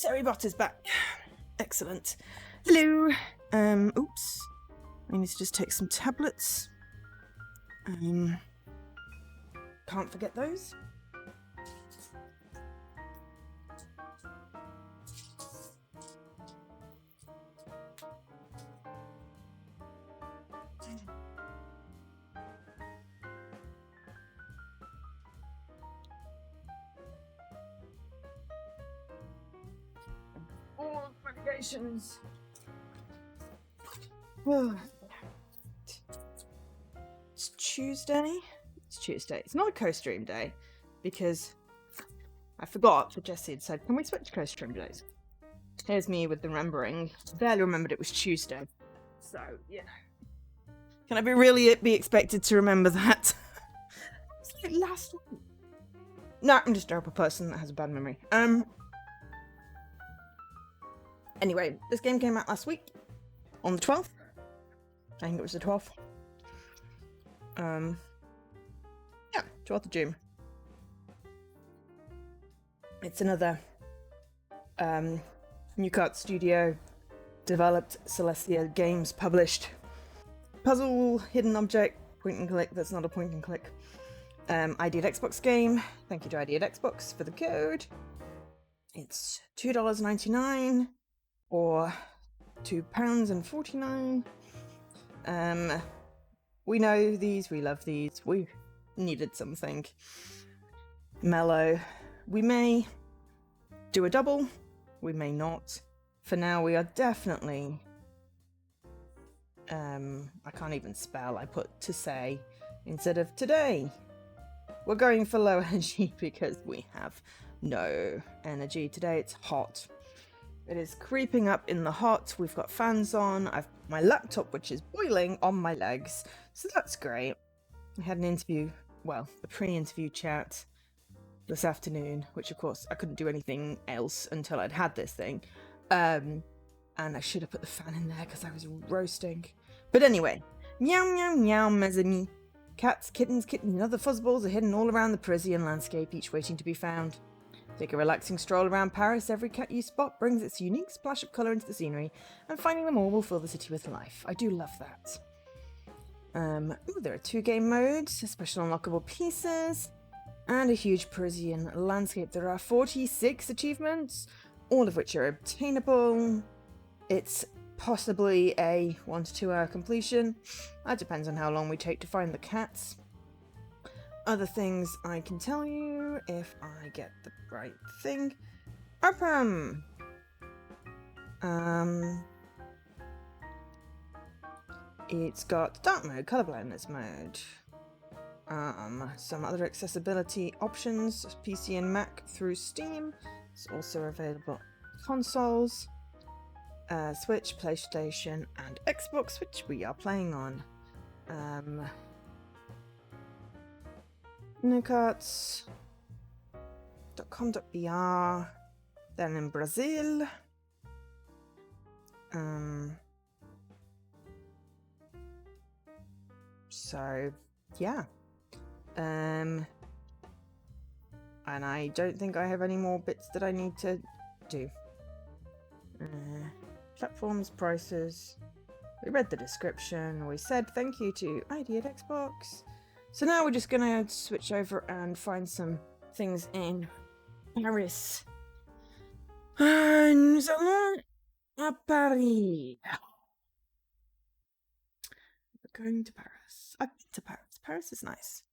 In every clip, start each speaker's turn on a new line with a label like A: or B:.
A: Terry Botter's back. Excellent. Hello. Oops. I need to just take some tablets. Can't forget those. All medications. It's Tuesday. It's Tuesday. It's not a co-stream day because I forgot for Jessie had said, can we switch co-stream days? Here's me with the remembering. Barely remembered it was Tuesday. So, yeah. Can I be expected to remember that? It's like last week. No, I'm just a terrible person that has a bad memory. Anyway, this game came out last week. On the 12th. I think it was the 12th. Yeah, 12th of June. It's another New Cart Studio developed Celestia Games published puzzle hidden object point and click that's not a point and click ID at Xbox game. Thank you to ID at Xbox for the code. It's $2.99 or £2.49. We know these, we love these, we needed something mellow. We may do a double, we may not. For now, we are definitely, I can't even spell, I put to say instead of today. We're going for low energy because we have no energy today. It's hot. It is creeping up in the hot. We've got fans on. I've my laptop, which is boiling, on my legs. So that's great. I had an interview, well, a pre-interview chat this afternoon, which of course I couldn't do anything else until I'd had this thing. And I should have put the fan in there because I was roasting. But anyway, meow meow meow, mes amis. Cats, kittens, and other fuzzballs are hidden all around the Parisian landscape, each waiting to be found. Take a relaxing stroll around Paris. Every cat you spot brings its unique splash of colour into the scenery, and finding them all will fill the city with life. I do love that. There are 2 game modes, special unlockable pieces, and a huge Parisian landscape. There are 46 achievements, all of which are obtainable. It's possibly a 1 to 2 hour completion. That depends on how long we take to find the cats. Other things I can tell you if I get the right thing. It's got dark mode, color blindness mode. Some other accessibility options, PC and Mac through Steam. It's also available on consoles, Switch, PlayStation, and Xbox, which we are playing on. Nucarts.com.br, then in Brazil. So, yeah. And I don't think I have any more bits that I need to do. Platforms, prices. We read the description. We said thank you to ID at Xbox. So now we're just gonna switch over and find some things in Paris. Nous allons à Paris. We're going to Paris. I've been to Paris. Paris is nice.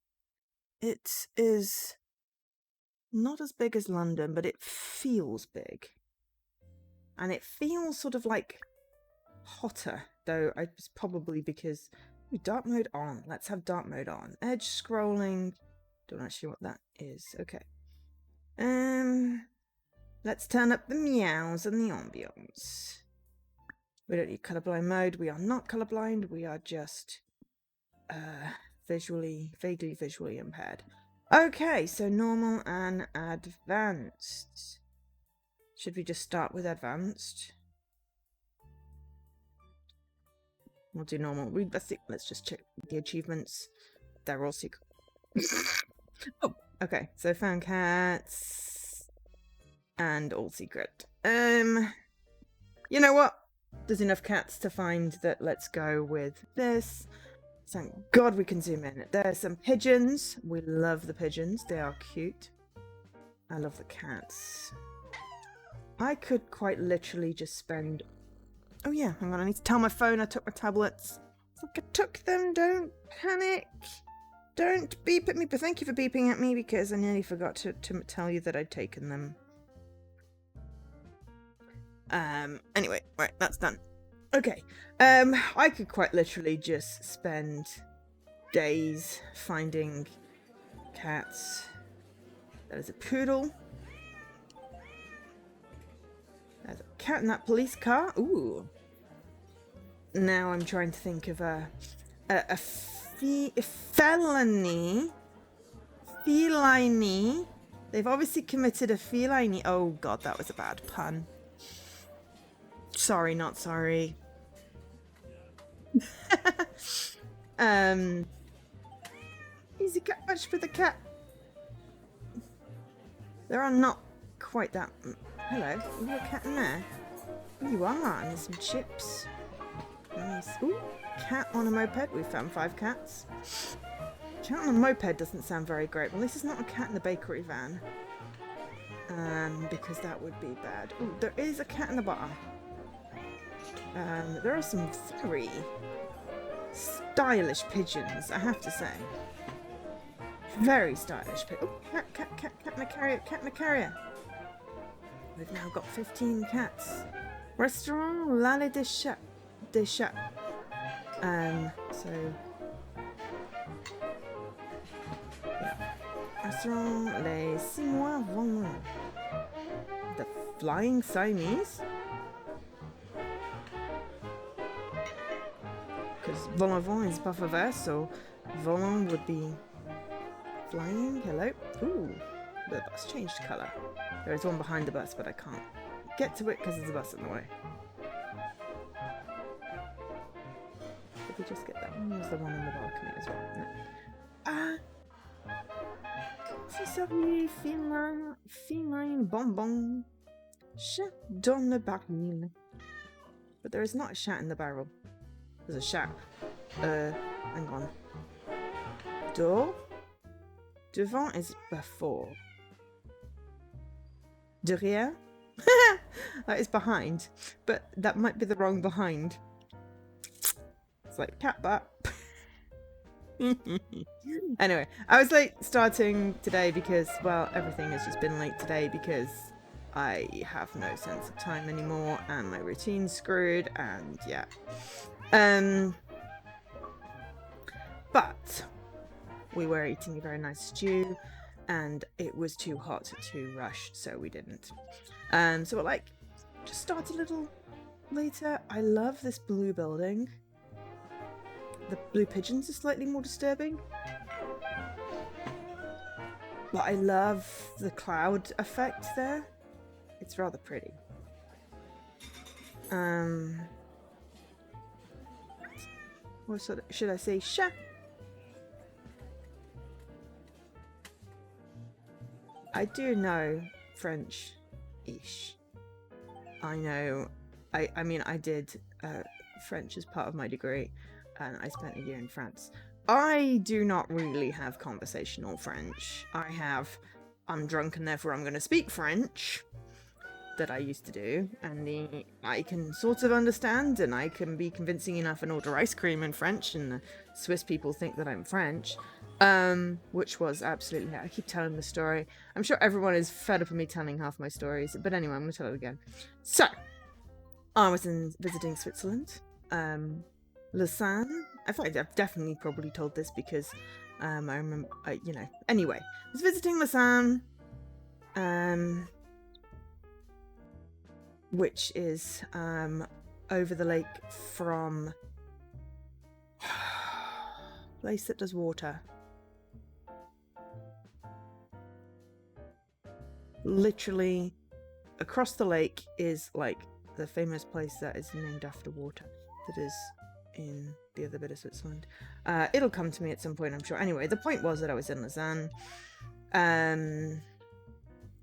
A: It is not as big as London, but it feels big. And it feels sort of like hotter, though it's probably because... Ooh, dark mode on. Let's have dark mode on. Edge scrolling. Don't actually know what that is. Okay. Let's turn up the meows and the ambience. We don't need colorblind mode. We are not colorblind. We are just vaguely visually impaired. Okay, so normal and advanced. Should we just start with advanced? We'll do normal. Let's just check the achievements. They're all secret. Oh, okay. So found cats and all secret. You know what? There's enough cats to find that. Let's go with this. Thank God we can zoom in. There's some pigeons. We love the pigeons. They are cute. I love the cats. I could quite literally just spend... Oh yeah, hang on. I need to tell my phone I took my tablets. It's like I took them. Don't panic. Don't beep at me. But thank you for beeping at me because I nearly forgot to tell you that I'd taken them. Anyway, right, that's done. Okay, I could quite literally just spend days finding cats. That is a poodle. There's a cat in that police car. Ooh. Now I'm trying to think of a felony. Feline. They've obviously committed a feline. Oh god, that was a bad pun. Sorry, not sorry. Easy cat much for the cat. There are not quite that... Hello, is there a cat in there? Oh, you are, and there's some chips. Nice. Ooh, cat on a moped. We found 5 cats. Cat on a moped doesn't sound very great. Well, this is not a cat in the bakery van. Because that would be bad. Ooh, there is a cat in the bar. There are some very stylish pigeons, I have to say. Very stylish pigeons. Oh, cat in a carrier, cat in a carrier. We've now got 15 cats. Restaurant L'Allée des Chats. So... yeah. Restaurant Les Simois Volants. The Flying Siamese? Because volant is pas verse, so volant would be flying. Hello. Ooh, the bus changed colour. There is one behind the bus, but I can't get to it because there's a bus in the way. Did we just get that one? Or was the one in the balcony as well? No. Feline bonbon. Chat dans le baril. But there is not a chat in the barrel. There's a chat. Hang on. Door? Devant is before. Derrière? That is behind. But that might be the wrong behind. It's like cat butt. Anyway, I was late starting today because, well, everything has just been late today because I have no sense of time anymore and my routine's screwed and yeah. But we were eating a very nice stew and it was too hot to rush, so we didn't. So we're like, just start a little later. I love this blue building. The blue pigeons are slightly more disturbing. But I love the cloud effect there. It's rather pretty. What should I say? Sha. I do know French-ish. I know. I mean, I did French as part of my degree, and I spent a year in France. I do not really have conversational French. I have, I'm drunk and therefore I'm going to speak French, that I used to do, and I can sort of understand, and I can be convincing enough and order ice cream in French, and the Swiss people think that I'm French, which was absolutely, I keep telling the story. I'm sure everyone is fed up of me telling half my stories, but anyway, I'm going to tell it again. So, I was visiting Switzerland, Lausanne. In fact, I've definitely probably told this because I remember, you know. Anyway, I was visiting Lausanne, which is over the lake from place that does water. Literally, across the lake is like the famous place that is named after water that is in the other bit of Switzerland. It'll come to me at some point, I'm sure. Anyway, the point was that I was in Lausanne.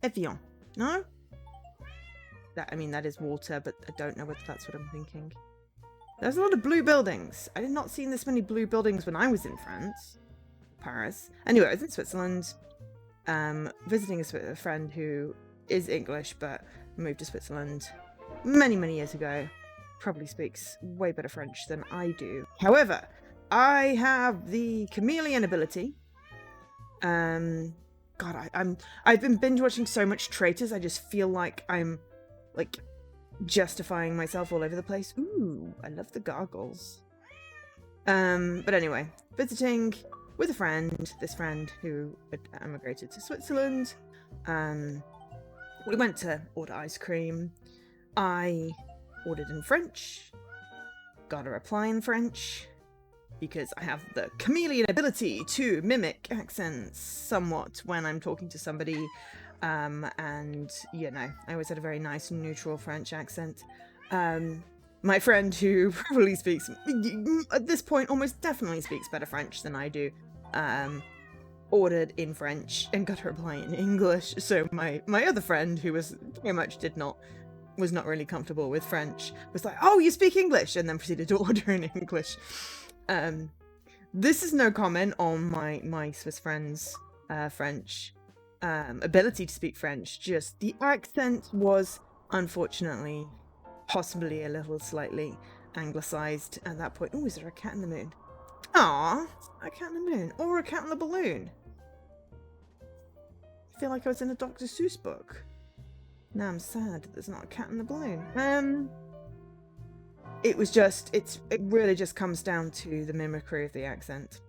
A: Evian, no? That, I mean, that is water, but I don't know if that's what I'm thinking. There's a lot of blue buildings. I did not see this many blue buildings when I was in France. Paris. Anyway, I was in Switzerland, visiting a friend who is English, but moved to Switzerland many, many years ago. Probably speaks way better French than I do. However, I have the chameleon ability. God, I've been binge watching so much Traitors. I just feel like I'm like justifying myself all over the place. Ooh, I love the gargles. But anyway, visiting with a friend, this friend who had emigrated to Switzerland. We went to order ice cream. I ordered in French, got a reply in French, because I have the chameleon ability to mimic accents somewhat when I'm talking to somebody. And, you know, I always had a very nice neutral French accent. My friend, who probably speaks, at this point, almost definitely speaks better French than I do, ordered in French and got a reply in English. So my other friend, who was very much was not really comfortable with French, was like, "Oh, you speak English," and then proceeded to order in English. This is no comment on my Swiss friend's French ability to speak French. Just the accent was, unfortunately, possibly a little slightly anglicized at that point. Oh, is there a cat in the moon? Ah, a cat in the moon, or a cat in the balloon. I feel like I was in a Dr. Seuss book. Now I'm sad that there's not a cat in the balloon. It was just, it really just comes down to the mimicry of the accent.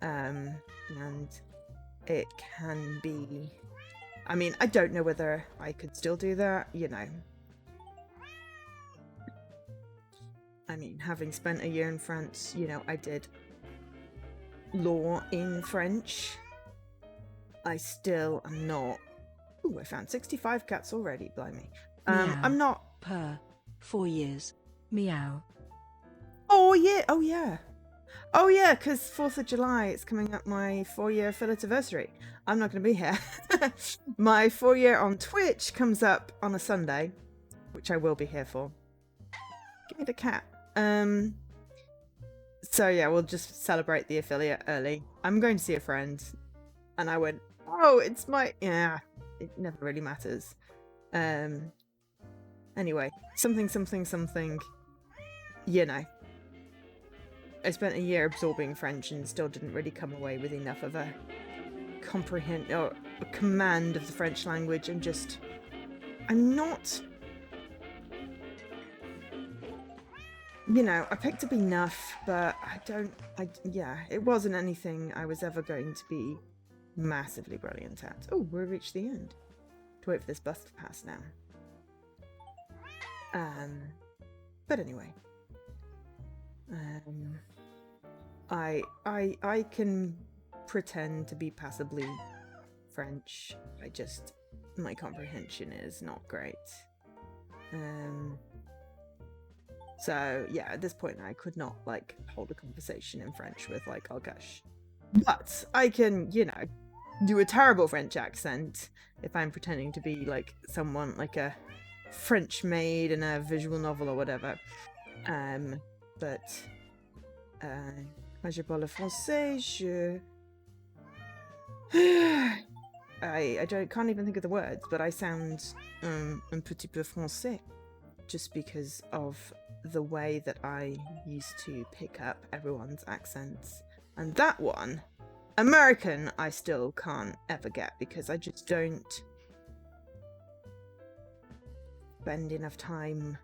A: And it can be, I mean, I don't know whether I could still do that, you know. I mean, having spent a year in France, you know, I did law in French. I still am not. Ooh, I found 65 cats already, blimey. I'm not.
B: Purr. 4 years. Meow.
A: Oh, yeah. Oh, yeah. Oh, yeah, because 4th of July, it's coming up my 4-year Philativersary. I'm not going to be here. My 4-year on Twitch comes up on a Sunday, which I will be here for. Give me the cat. So, yeah, we'll just celebrate the affiliate early. I'm going to see a friend. And I went, oh, it's my... Yeah, it never really matters. Anyway, something, you know. I spent a year absorbing French and still didn't really come away with enough of a command of the French language. I'm not, you know, I picked up enough, but yeah, it wasn't anything I was ever going to be massively brilliant at. Oh, we've reached the end. To wait for this bus to pass now. But anyway. I can pretend to be passably French. My comprehension is not great. So yeah, at this point I could not like hold a conversation in French with like Algash. But I can, you know, do a terrible French accent if I'm pretending to be like someone like a French maid in a visual novel or whatever. But quand je parle français, can't even think of the words, but I sound un petit peu français just because of the way that I used to pick up everyone's accents. And that one, American, I still can't ever get because I just don't spend enough time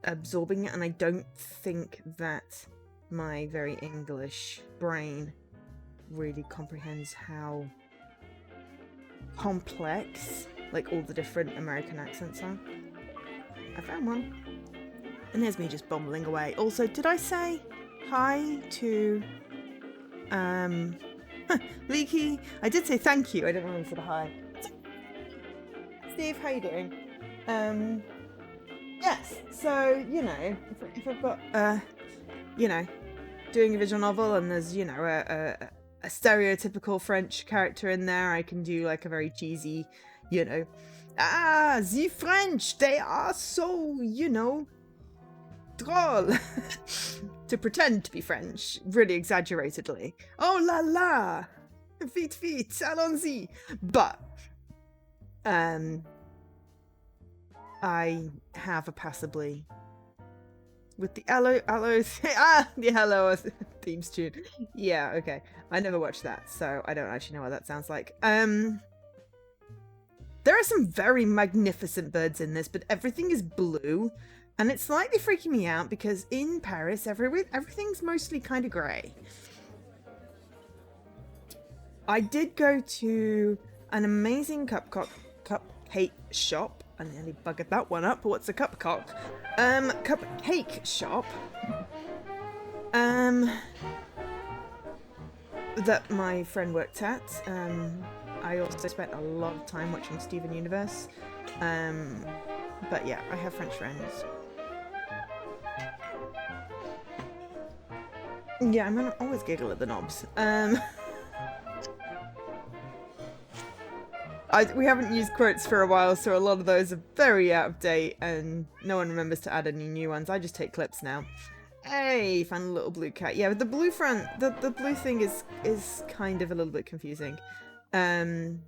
A: absorbing it, and I don't think that my very English brain really comprehends how complex like all the different American accents are. I found one. And there's me just bumbling away. Also, did I say hi to Leaky? I did say thank you. I don't know if I said hi. Steve, how you doing? Yes, so, you know, if I've got, you know, doing a visual novel and there's, you know, a stereotypical French character in there, I can do like a very cheesy, you know, Ah, the French, they are so, droll. To pretend to be French, really exaggeratedly. Oh la la! Vite vite, allons-y! But, I have a passably with the aloe the hello themes tune. Yeah, okay. I never watched that, so I don't actually know what that sounds like. There are some very magnificent birds in this, but everything is blue, and it's slightly freaking me out because in Paris, everything's mostly kind of grey. I did go to an amazing cupcake shop. I nearly buggered that one up. What's a cupcake? Cupcake shop. That my friend worked at. I also spent a lot of time watching Steven Universe. But yeah, I have French friends. Yeah, I'm gonna always giggle at the knobs. We haven't used quotes for a while, so a lot of those are very out of date, and no one remembers to add any new ones. I just take clips now. Hey, found a little blue cat. Yeah, but the blue front, the blue thing is kind of a little bit confusing. There's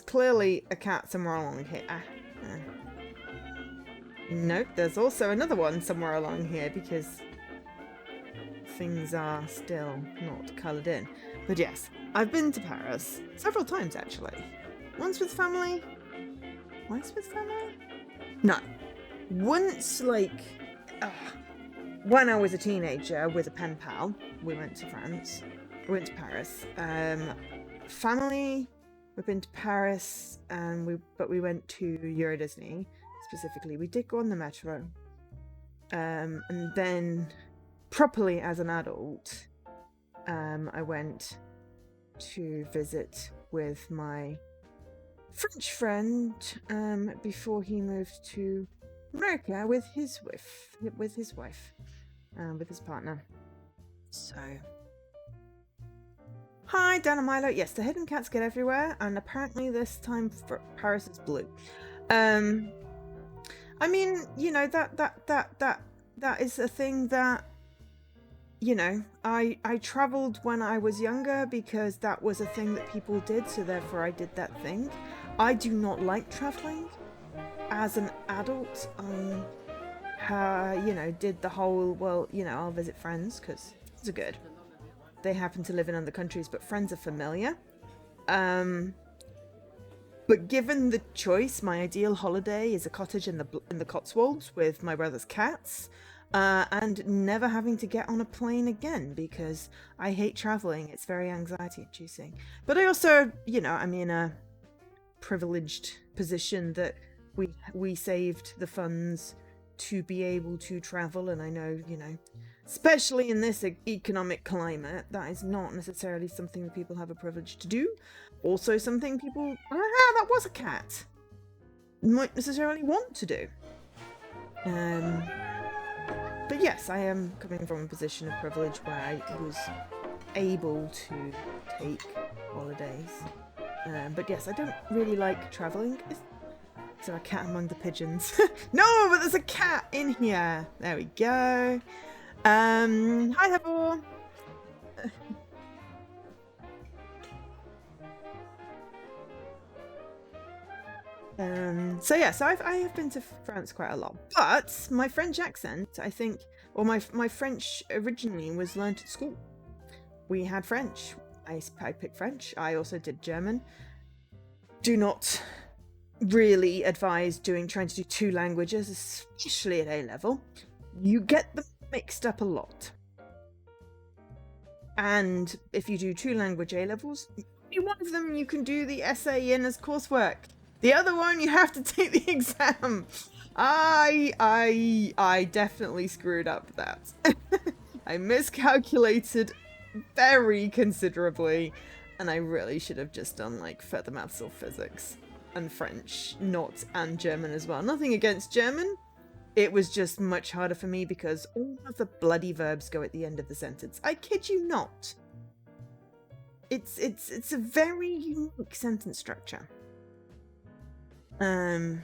A: clearly a cat somewhere along here. Nope, there's also another one somewhere along here because things are still not coloured in. But yes, I've been to Paris several times actually. Once with family. Once with family? No. Once, like, when I was a teenager with a pen pal, we went to France. We went to Paris. Family, we've been to Paris, but we went to Euro Disney specifically. We did go on the metro. And then, properly as an adult, I went to visit with my French friend before he moved to America with his wife, with his partner. So, hi, Dan and Milo. Yes, the hidden cats get everywhere, and apparently this time for Paris is blue. I mean, that is a thing that, I traveled when I was younger because that was a thing that people did, so therefore I did that thing. I do not like traveling. As an adult, I, did the whole, well, I'll visit friends because friends are good. They happen to live in other countries, but friends are familiar. But given the choice, my ideal holiday is a cottage in the Cotswolds with my brother's cats. And never having to get on a plane again because I hate traveling. It's very anxiety-inducing. But I also, I'm in a privileged position that we saved the funds to be able to travel, and I know, especially in this economic climate, that is not necessarily something that people have a privilege to do. Also something people, that was a cat, might necessarily want to do. But yes, I am coming from a position of privilege where I was able to take holidays. But yes, I don't really like travelling. Is there a cat among the pigeons? No, but there's a cat in here. There we go. Hi, Heather. So I have been to France quite a lot, but my French accent, I think, or my French originally was learnt at school. We had French. I picked French. I also did German. Do not really advise trying to do two languages, especially at A level. You get them mixed up a lot. And if you do two language A levels, one of them you can do the essay in as coursework. The other one you have to take the exam. I definitely screwed up that. I miscalculated very considerably, and I really should have just done like further maths or physics and French, and German as well. Nothing against German. It was just much harder for me because all of the bloody verbs go at the end of the sentence. I kid you not. It's a very unique sentence structure. Um.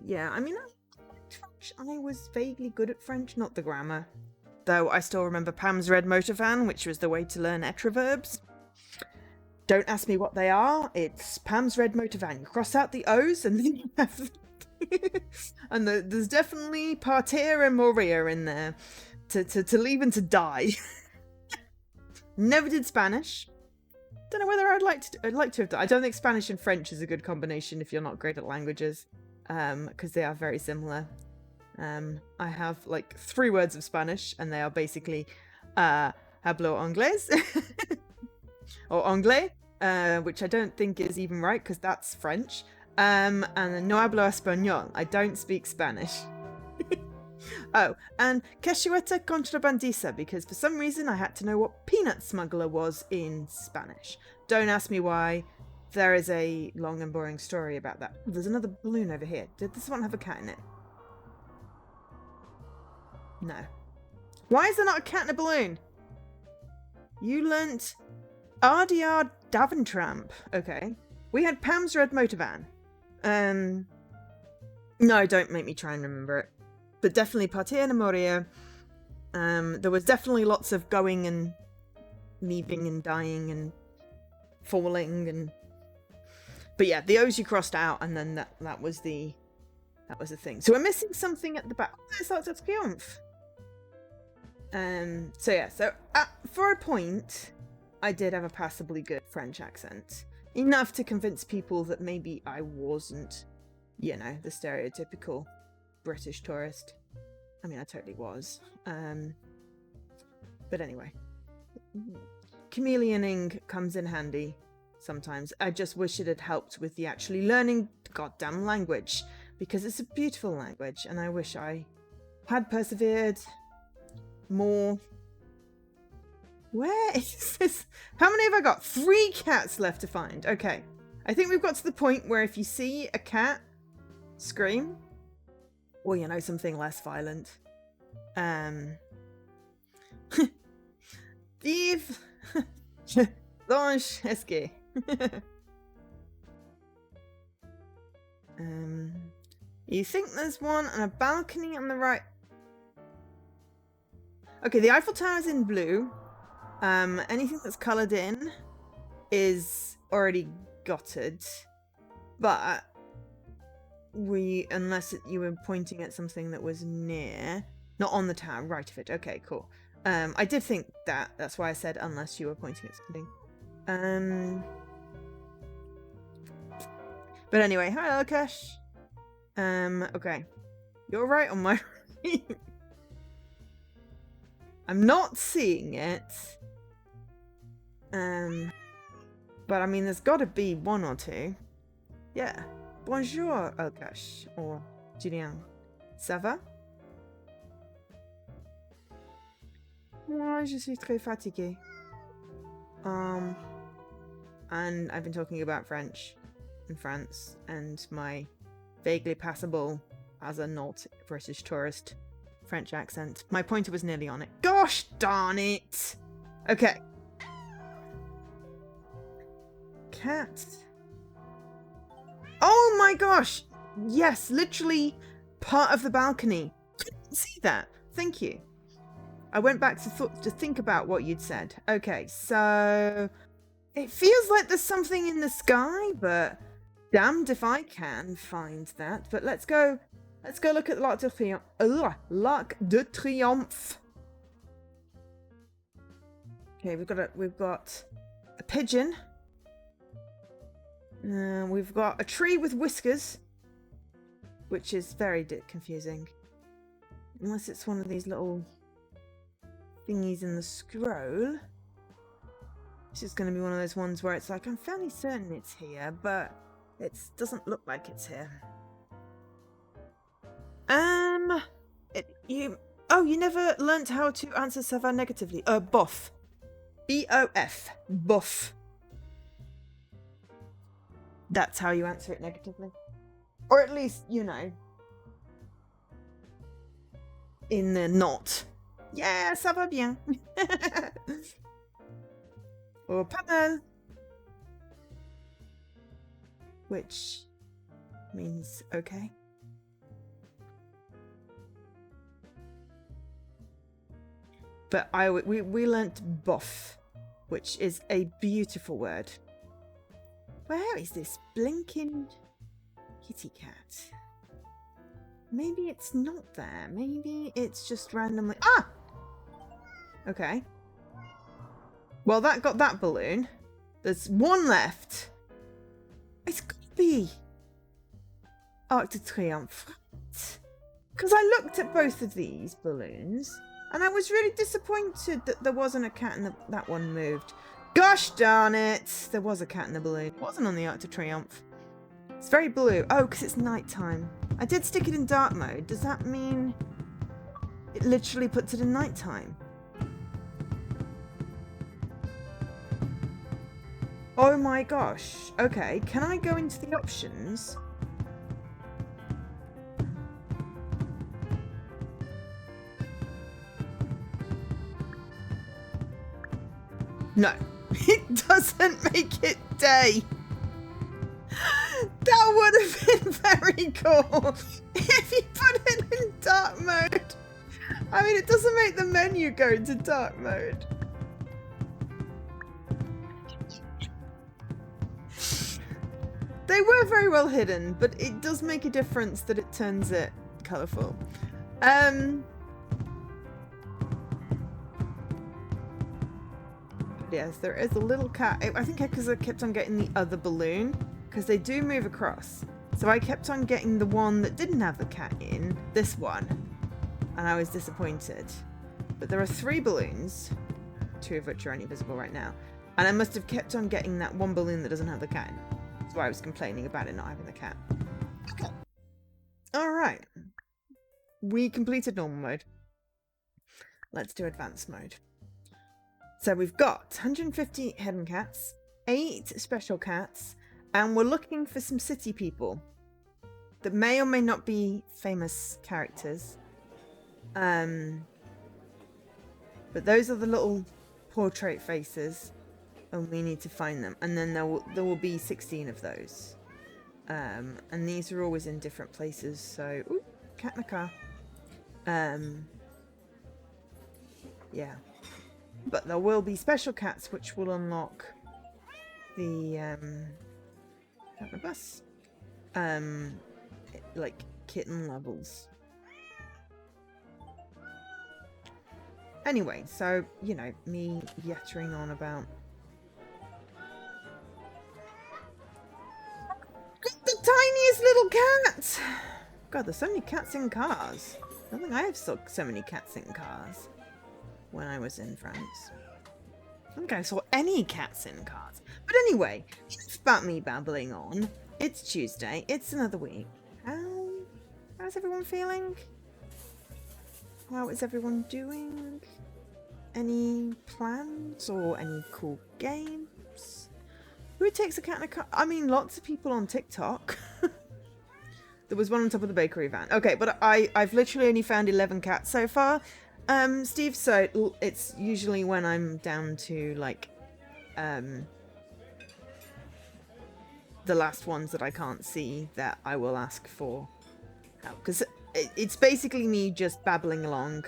A: Yeah. I mean, I was vaguely good at French, not the grammar. Though I still remember Pam's red motor van, which was the way to learn etriverbs. Don't ask me what they are. It's Pam's red motor van. You cross out the O's and then you have... and there's definitely partir and morir in there. To leave and to die. Never did Spanish. Don't know whether I'd like to have done. I don't think Spanish and French is a good combination if you're not great at languages. Because they are very similar. I have like 3 words of Spanish, and they are basically hablo inglés or anglais, which I don't think is even right because that's French. And then no hablo español. I don't speak Spanish. Oh, and cachueta contrabandista, because for some reason I had to know what peanut smuggler was in Spanish. Don't ask me why. There is a long and boring story about that. There's another balloon over here. Did this one have a cat in it? No. Why is there not a cat in a balloon? You learnt RDR Daventramp. Okay. We had Pam's red motor van. No, don't make me try and remember it. But definitely Partir and Moria. There was definitely lots of going and leaving and dying and falling and... But yeah, the O's you crossed out, and then that was the thing. So we're missing something at the back. Oh, there's Arc de Triomphe. So yeah, for a point, I did have a passably good French accent. Enough to convince people that maybe I wasn't, you know, the stereotypical British tourist. I mean, I totally was. But anyway. Chameleoning comes in handy sometimes. I just wish it had helped with the actually learning the goddamn language, because it's a beautiful language, and I wish I had persevered more. Where is this? How many have I got? 3 cats left to find. Okay. I think we've got to the point where if you see a cat scream, or, you know, something less violent. Vive Blanche Esque. You think there's one on a balcony on the right? Okay, the Eiffel Tower is in blue. Anything that's coloured in is already gutted. But unless you were pointing at something that was near, not on the tower, right of it. Okay, cool. I did think that. That's why I said unless you were pointing at something. But anyway, hi Alkesh. Okay. You're right on my right. I'm not seeing it. But I mean, there's gotta be 1 or 2. Yeah. Bonjour, Alkesh. Or Julien. Ça va? Moi, je suis très fatiguée. And I've been talking about French in France and my vaguely passable, as a not British tourist, French accent. My pointer was nearly on it. Gosh darn it! Okay. Cat. Oh my gosh! Yes, literally part of the balcony. Couldn't see that. Thank you. I went back to think about what you'd said. Okay, so it feels like there's something in the sky, but damned if I can find that. But let's go look at l'Arc de Triomphe. L'Arc de Triomphe. Okay, we've got a pigeon. We've got a tree with whiskers, which is very confusing. Unless it's one of these little thingies in the scroll. This is going to be one of those ones where it's like, I'm fairly certain it's here, but it doesn't look like it's here. You never learnt how to answer ça va negatively. Bof. B-O-F. Bof. That's how you answer it negatively. Or at least, you know, in the not Yeah, ça va bien. Or pas mal. Which means okay. But we learnt bof, which is a beautiful word. Where is this blinking kitty cat? Maybe it's not there. Maybe it's just randomly... Ah! Okay. Well, that got that balloon. There's one left. It's got to be Arc de Triomphe. Because I looked at both of these balloons and I was really disappointed that there wasn't a cat in that one moved. Gosh darn it! There was a cat in the balloon. It wasn't on the Arc de Triomphe. It's very blue. Oh, because it's nighttime. I did stick it in dark mode. Does that mean it literally puts it in nighttime? Oh my gosh. Okay, can I go into the options? No, it doesn't make it day. That would have been very cool if you put it in dark mode. I mean, it doesn't make the menu go into dark mode. They were very well hidden, but it does make a difference that it turns it colourful. Yes, there is a little cat. I think because I kept on getting the other balloon, because they do move across. So I kept on getting the one that didn't have the cat in, this one, and I was disappointed. But there are 3 balloons, 2 of which are only visible right now, and I must have kept on getting that one balloon that doesn't have the cat in. That's why I was complaining about it not having the cat. Okay. Alright. We completed normal mode. Let's do advanced mode. So we've got 150 hidden cats, 8 special cats, and we're looking for some city people that may or may not be famous characters. But those are the little portrait faces, and we need to find them. And then there will be 16 of those. And these are always in different places. So, ooh, cat in the car. Yeah. But there will be special cats which will unlock the bus. Like kitten levels. Anyway, so, you know, me yattering on about the tiniest little cat! God, there's so many cats in cars. I don't think I have saw so many cats in cars when I was in France. I don't think I saw any cats in cars. But anyway, enough about me babbling on. It's Tuesday. It's another week. How's everyone feeling? How is everyone doing? Any plans or any cool games? Who takes a cat in a car? I mean, lots of people on TikTok. There was one on top of the bakery van. Okay, but I've literally only found 11 cats so far. Steve, so it's usually when I'm down to, like, the last ones that I can't see that I will ask for help. Because it's basically me just babbling along,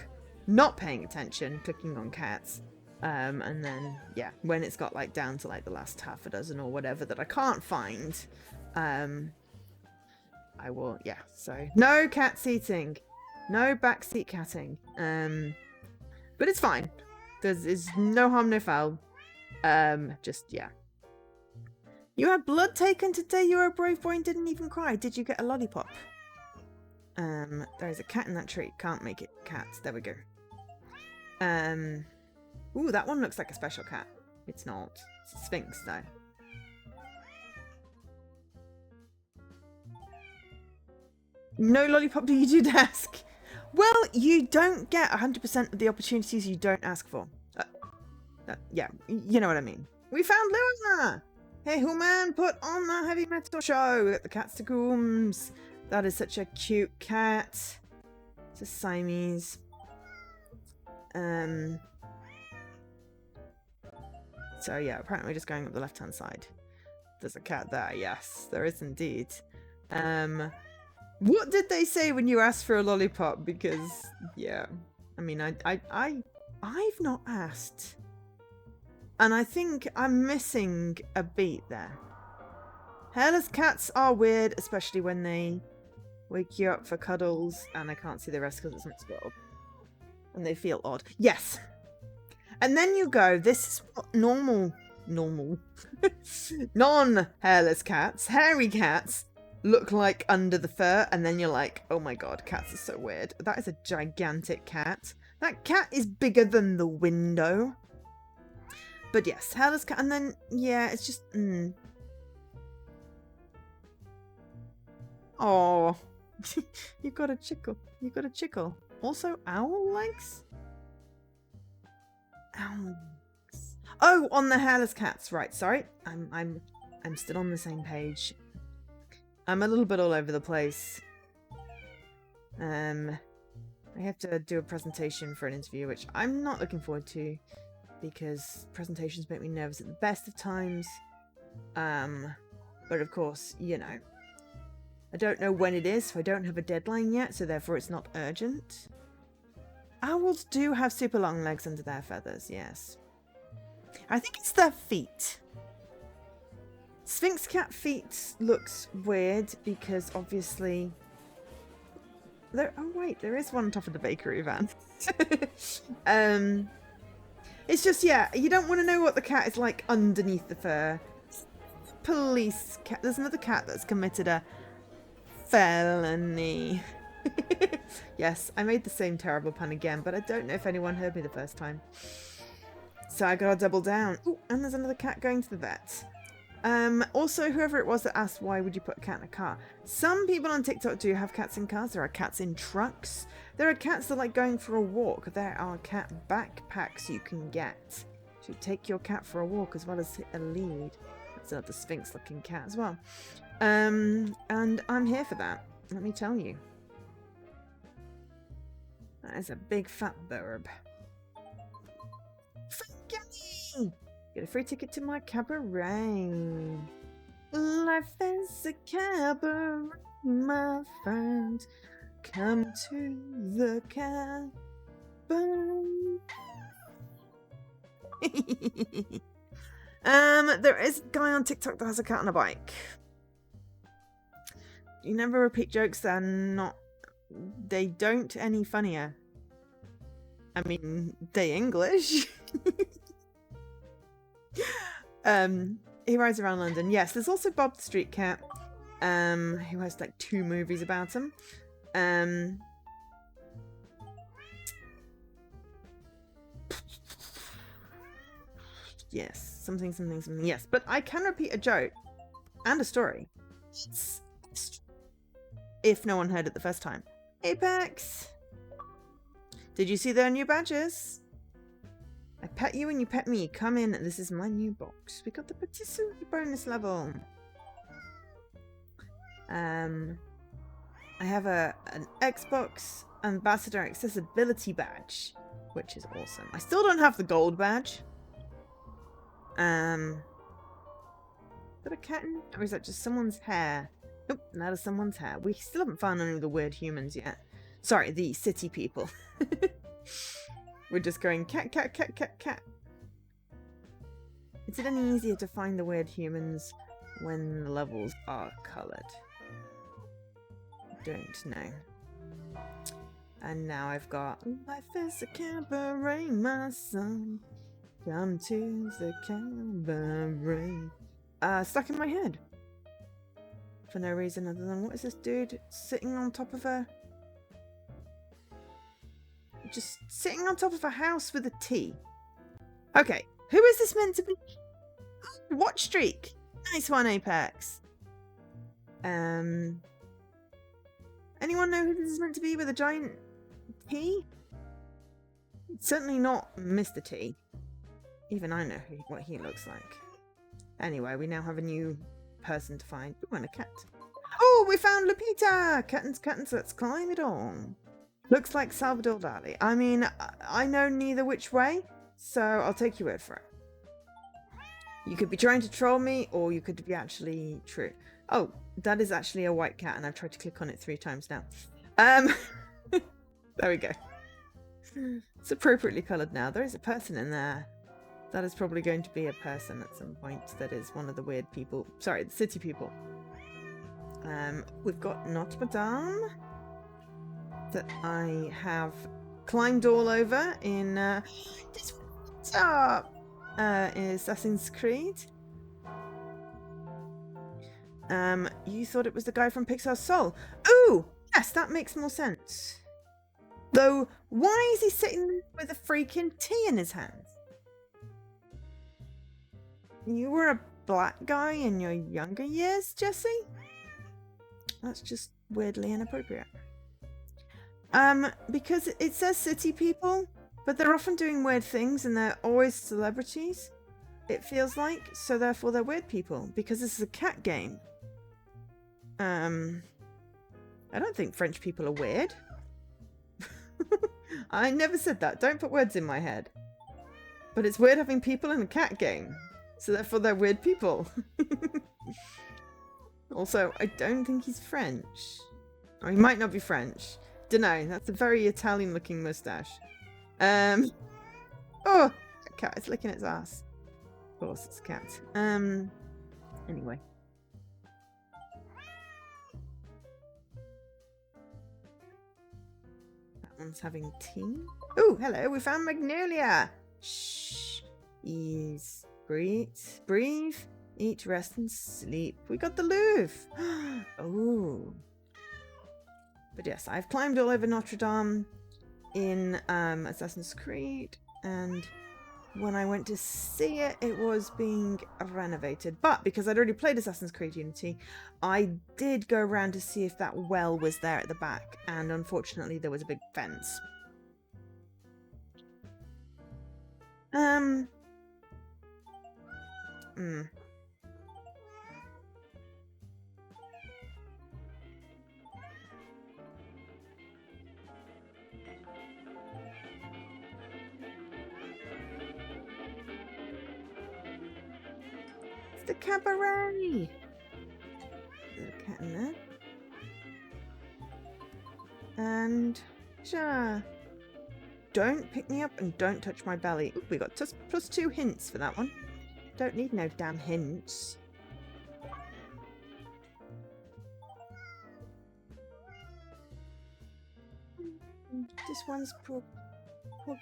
A: not paying attention, clicking on cats. And then, yeah, when it's got, like, down to, like, the last half a dozen or whatever that I can't find, I will, yeah, so no cat seating. No backseat catting. But it's fine. There's no harm, no foul. Just, yeah. You had blood taken today? You were a brave boy and didn't even cry. Did you get a lollipop? There's a cat in that tree. Can't make it cats. There we go. Ooh, that one looks like a special cat. It's not. It's a Sphinx, though. No lollipop, do you do ask? Well, you don't get 100% of the opportunities you don't ask for. Yeah, you know what I mean. We found Luna! Hey, human, put on the heavy metal show. We got the cat's Coombs. That is such a cute cat. It's a Siamese. So yeah, apparently just going up the left-hand side. There's a cat there. Yes, there is indeed. What did they say when you asked for a lollipop? Because yeah, I mean, I've not asked, and I think I'm missing a beat there. Hairless cats are weird, especially when they wake you up for cuddles, and I can't see the rest because it's not spelled. And they feel odd. Yes. And then you go, this is what normal, non-hairless cats, hairy cats, look like under the fur. And then you're like, oh my god, cats are so weird. That is a gigantic cat. That cat is bigger than the window. But yes, hairless cat. And then, yeah, it's just, Oh, you got a chickle. You got a chickle. Also, owl legs? Owl legs. Oh, on the hairless cats. Right, sorry. I'm still on the same page. I'm a little bit all over the place. I have to do a presentation for an interview, which I'm not looking forward to because presentations make me nervous at the best of times. But of course, you know, I don't know when it is, so I don't have a deadline yet, so therefore it's not urgent. Owls do have super long legs under their feathers, yes. I think it's their feet. Sphinx cat feet looks weird because obviously... Oh wait, there is one on top of the bakery van. It's just, yeah, you don't want to know what the cat is like underneath the fur. Police cat. There's another cat that's committed a felony. Yes, I made the same terrible pun again, but I don't know if anyone heard me the first time. So I gotta double down. Ooh, and there's another cat going to the vet. Also, whoever it was that asked why would you put a cat in a car? Some people on TikTok do have cats in cars. There are cats in trucks. There are cats that like going for a walk. There are cat backpacks you can get to take your cat for a walk as well as a lead. That's another Sphinx looking cat as well. And I'm here for that. Let me tell you. That is a big fat burb. Gimme! Get a free ticket to my cabaret. Life is a cabaret, my friend. Come to the cabaret. There is a guy on TikTok that has a cat on a bike. You never repeat jokes that are not... They don't any funnier. I mean, they English. He rides around London. Yes, there's also Bob the Street Cat, who has like 2 movies about him. Yes, something. Yes, but I can repeat a joke and a story. If no one heard it the first time. Apex! Did you see their new badges? I pet you and you pet me. Come in. This is my new box. We got the patisserie bonus level. I have an Xbox Ambassador Accessibility badge, which is awesome. I still don't have the gold badge. Is that a kitten? Or is that just someone's hair? Nope, that is someone's hair. We still haven't found any of the weird humans yet. Sorry, the city people. We're just going cat. Is it any easier to find the weird humans when the levels are coloured? Don't know. And now I've got life is a cabaret, my son. Come to the cabaret. Stuck in my head. For no reason other than, what is this dude sitting on top of a... Just sitting on top of a house with a T. Okay, who is this meant to be? Watch streak. Nice one, Apex. Anyone know who this is meant to be with a giant T? It's certainly not Mr. T. Even I know what he looks like. Anyway, we now have a new person to find. Ooh, and a cat. Oh, we found Lupita! Kittens, let's climb it on. Looks like Salvador Dali. I mean, I know neither which way, so I'll take your word for it. You could be trying to troll me, or you could be actually true. Oh, that is actually a white cat, and I've tried to click on it 3 times now. There we go. It's appropriately coloured now. There is a person in there. That is probably going to be a person at some point. That is one of the weird people. Sorry, the city people. We've got Notre Dame that I have climbed all over in this in Assassin's Creed. You thought it was the guy from Pixar's Soul. Ooh, yes, that makes more sense. Though, why is he sitting with a freaking tea in his hands? You were a black guy in your younger years, Jesse? That's just weirdly inappropriate. Because it says city people, but they're often doing weird things and they're always celebrities, it feels like, so therefore they're weird people, because this is a cat game. I don't think French people are weird. I never said that. Don't put words in my head. But it's weird having people in a cat game. So therefore they're weird people. Also, I don't think he's French. Or he might not be French. Dunno, that's a very Italian looking moustache. Oh! A cat is licking its ass. Of course, it's a cat. Anyway. That one's having tea. Oh, hello, we found Magnolia! Shh. Ease. Breathe. Eat, rest, and sleep. We got the Louvre! Oh. But yes, I've climbed all over Notre Dame in Assassin's Creed, and when I went to see it, it was being renovated. But because I'd already played Assassin's Creed Unity, I did go around to see if that well was there at the back, and unfortunately there was a big fence. It's the cabaret! There's a cat in there. And sure. Don't pick me up and don't touch my belly. Ooh, we got +2 hints for that one. Don't need no damn hints. This one's poor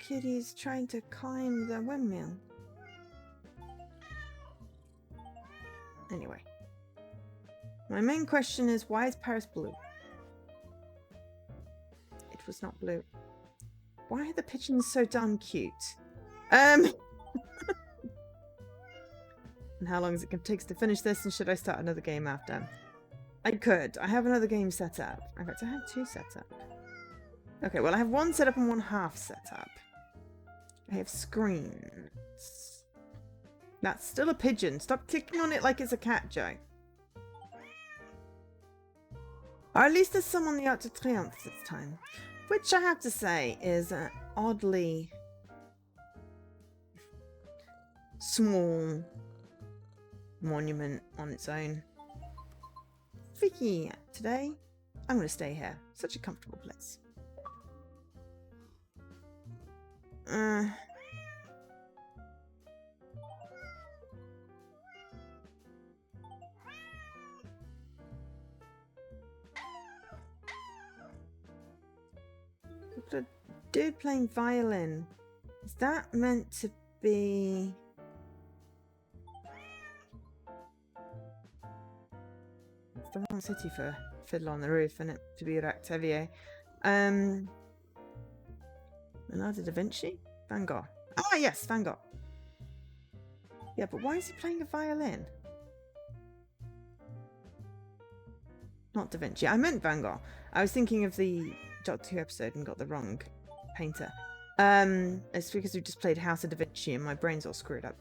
A: kitty's trying to climb the windmill. Anyway. My main question is, why is Paris blue? It was not blue. Why are the pigeons so darn cute? And how long is it going to take to finish this, and should I start another game after? I could. I have another game set up. In fact, I have 2 set up. Okay, well I have 1 set up and 1 half set up. I have screens. That's still a pigeon. Stop clicking on it like it's a cat, Joe. Or at least there's some on the Arc de Triomphe this time. Which I have to say is an oddly small monument on its own. Vicky, today I'm going to stay here. Such a comfortable place. A dude playing violin. Is that meant to be... It's the wrong city for Fiddler on the Roof, and it to be Ractevier. Leonardo da Vinci? Van Gogh. Ah, yes, Van Gogh. Yeah, but why is he playing a violin? Not Da Vinci. I meant Van Gogh. I was thinking of the Doctor Who episode and got the wrong painter. It's because we just played House of Da Vinci and my brain's all screwed up.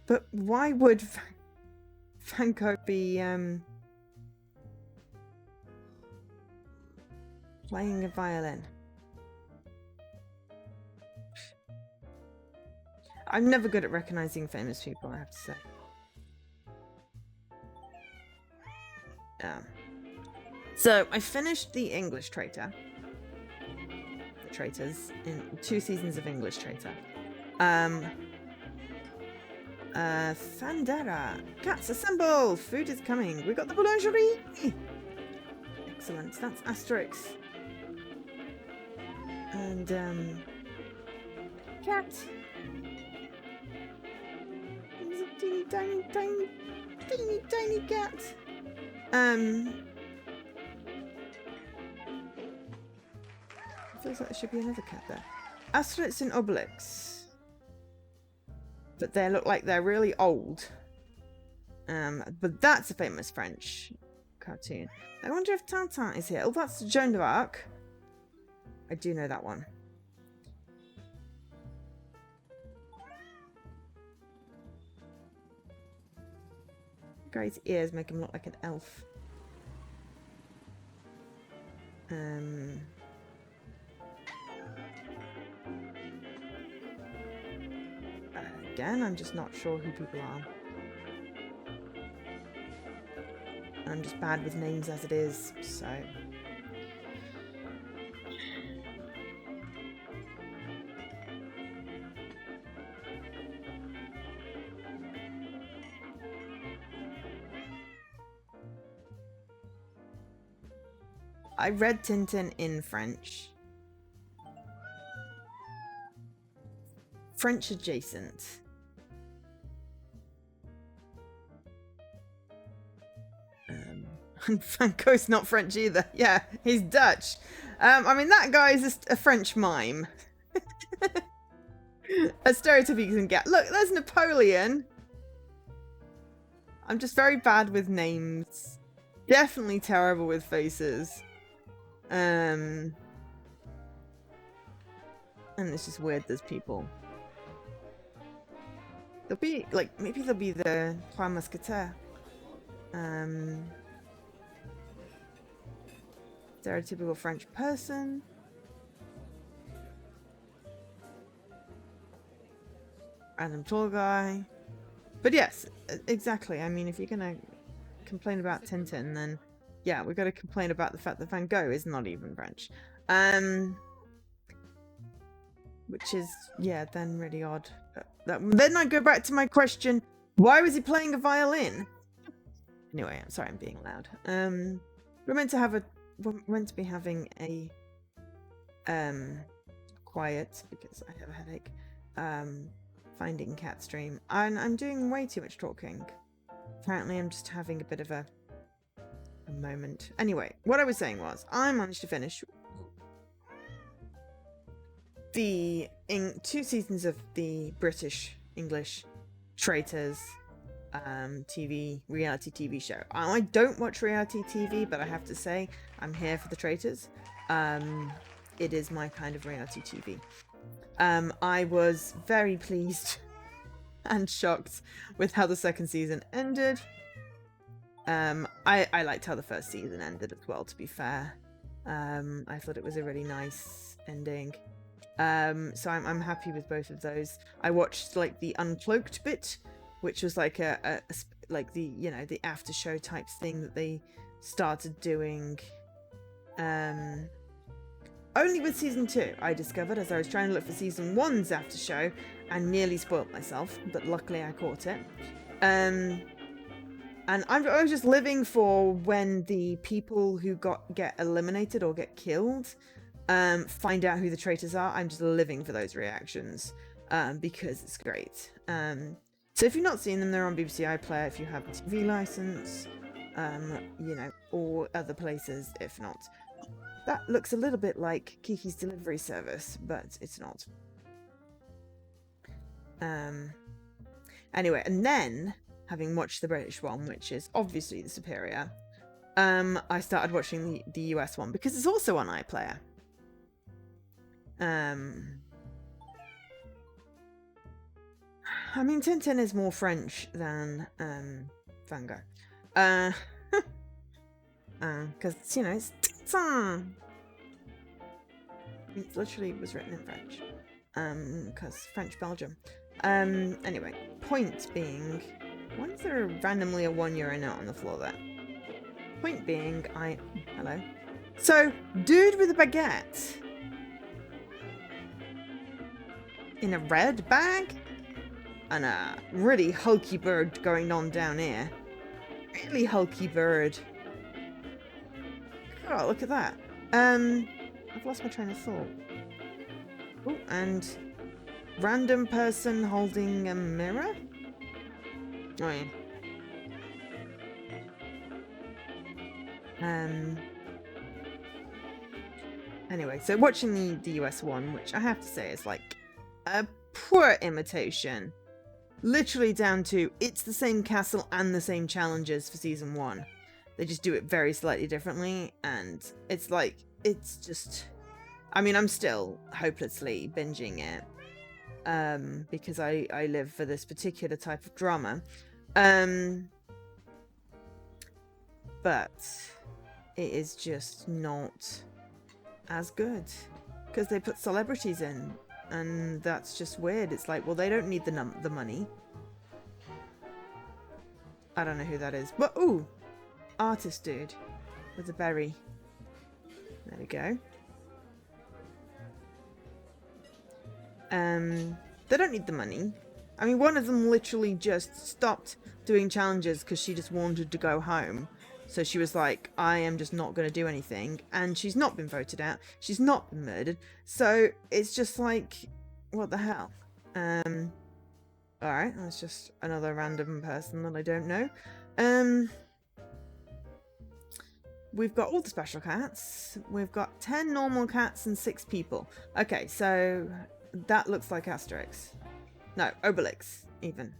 A: But why would Van Gogh be playing a violin? I'm never good at recognizing famous people, I have to say. So I finished the English Traitor. The Traitors in 2 seasons of English Traitor. Sandera. Cats assemble! Food is coming. We got the boulangerie! Excellent. That's Asterix. And, cat. He's a teeny tiny cat. It feels like there should be another cat there. Asterix and Obelix. But they look like they're really old. But that's a famous French cartoon. I wonder if Tintin is here. Oh, that's Joan of Arc. I do know that one. Guy's ears make him look like an elf. Again, I'm just not sure who people are. I'm just bad with names as it is, so... I read Tintin in French. French adjacent. Van Gogh's not French either. Yeah, he's Dutch. I mean, that guy is a French mime. A stereotype you can get. Look, there's Napoleon. I'm just very bad with names. Definitely terrible with faces. And it's just weird there's people. There'll be, like, maybe there'll be the Trois Musketeers. Stereotypical French person. Random tall guy. But yes, exactly. I mean, if you're gonna complain about Tintin, then yeah, we've got to complain about the fact that Van Gogh is not even French. Which is, yeah, then really odd. Then I go back to my question, why was he playing a violin? Anyway, I'm sorry I'm being loud. We're meant to be having a quiet, because I have a headache, finding cat stream. And I'm doing way too much talking. Apparently I'm just having a bit of a moment. Anyway, what I was saying was, I managed to finish the 2 seasons of the British English Traitors reality TV show. I don't watch reality TV, but I have to say I'm here for the Traitors. It is my kind of reality TV. I was very pleased and shocked with how the 2nd season ended. I liked how the 1st season ended as well, to be fair. I thought it was a really nice ending. So I'm happy with both of those. I watched like the uncloaked bit, which was like like the, you know, the after show type thing that they started doing only with season 2, I discovered, as I was trying to look for season 1's after show and nearly spoilt myself, but luckily I caught it. And I was just living for when the people who get eliminated or get killed find out who the traitors are. I'm just living for those reactions because it's great. So if you've not seen them, they're on BBC iPlayer if you have a TV license, you know, or other places if not. That looks a little bit like Kiki's Delivery Service, but it's not. Anyway, and then, having watched the British one, which is obviously the superior, I started watching the US one, because it's also on iPlayer. I mean, Tintin is more French than Van Gogh. Because, you know, it's Tintin! It literally was written in French. Because French Belgium. Anyway, point being, why is there randomly a €1 note on the floor there? Point being, hello. So, dude with a baguette in a red bag and a really hulky bird going on down here. Really hulky bird. Oh, look at that. I've lost my train of thought. Oh, and random person holding a mirror? Oh, yeah. Anyway, so watching the US one, which I have to say is like a poor imitation. Literally down to, it's the same castle and the same challenges for season 1. They just do it very slightly differently, and it's like, it's just... I mean, I'm still hopelessly binging it, because I live for this particular type of drama. But it is just not as good, because they put celebrities in, and that's just weird. It's like, well, they don't need the money. I don't know who that is, but ooh, artist dude with a berry. There we go. They don't need the money. I mean, one of them literally just stopped doing challenges because she just wanted to go home. So she was like, I am just not going to do anything. And she's not been voted out. She's not been murdered. So it's just like, what the hell? Alright, that's just another random person that I don't know. We've got all the special cats. We've got 10 normal cats and 6 people. Okay, so that looks like Asterix. No, Obelix, even.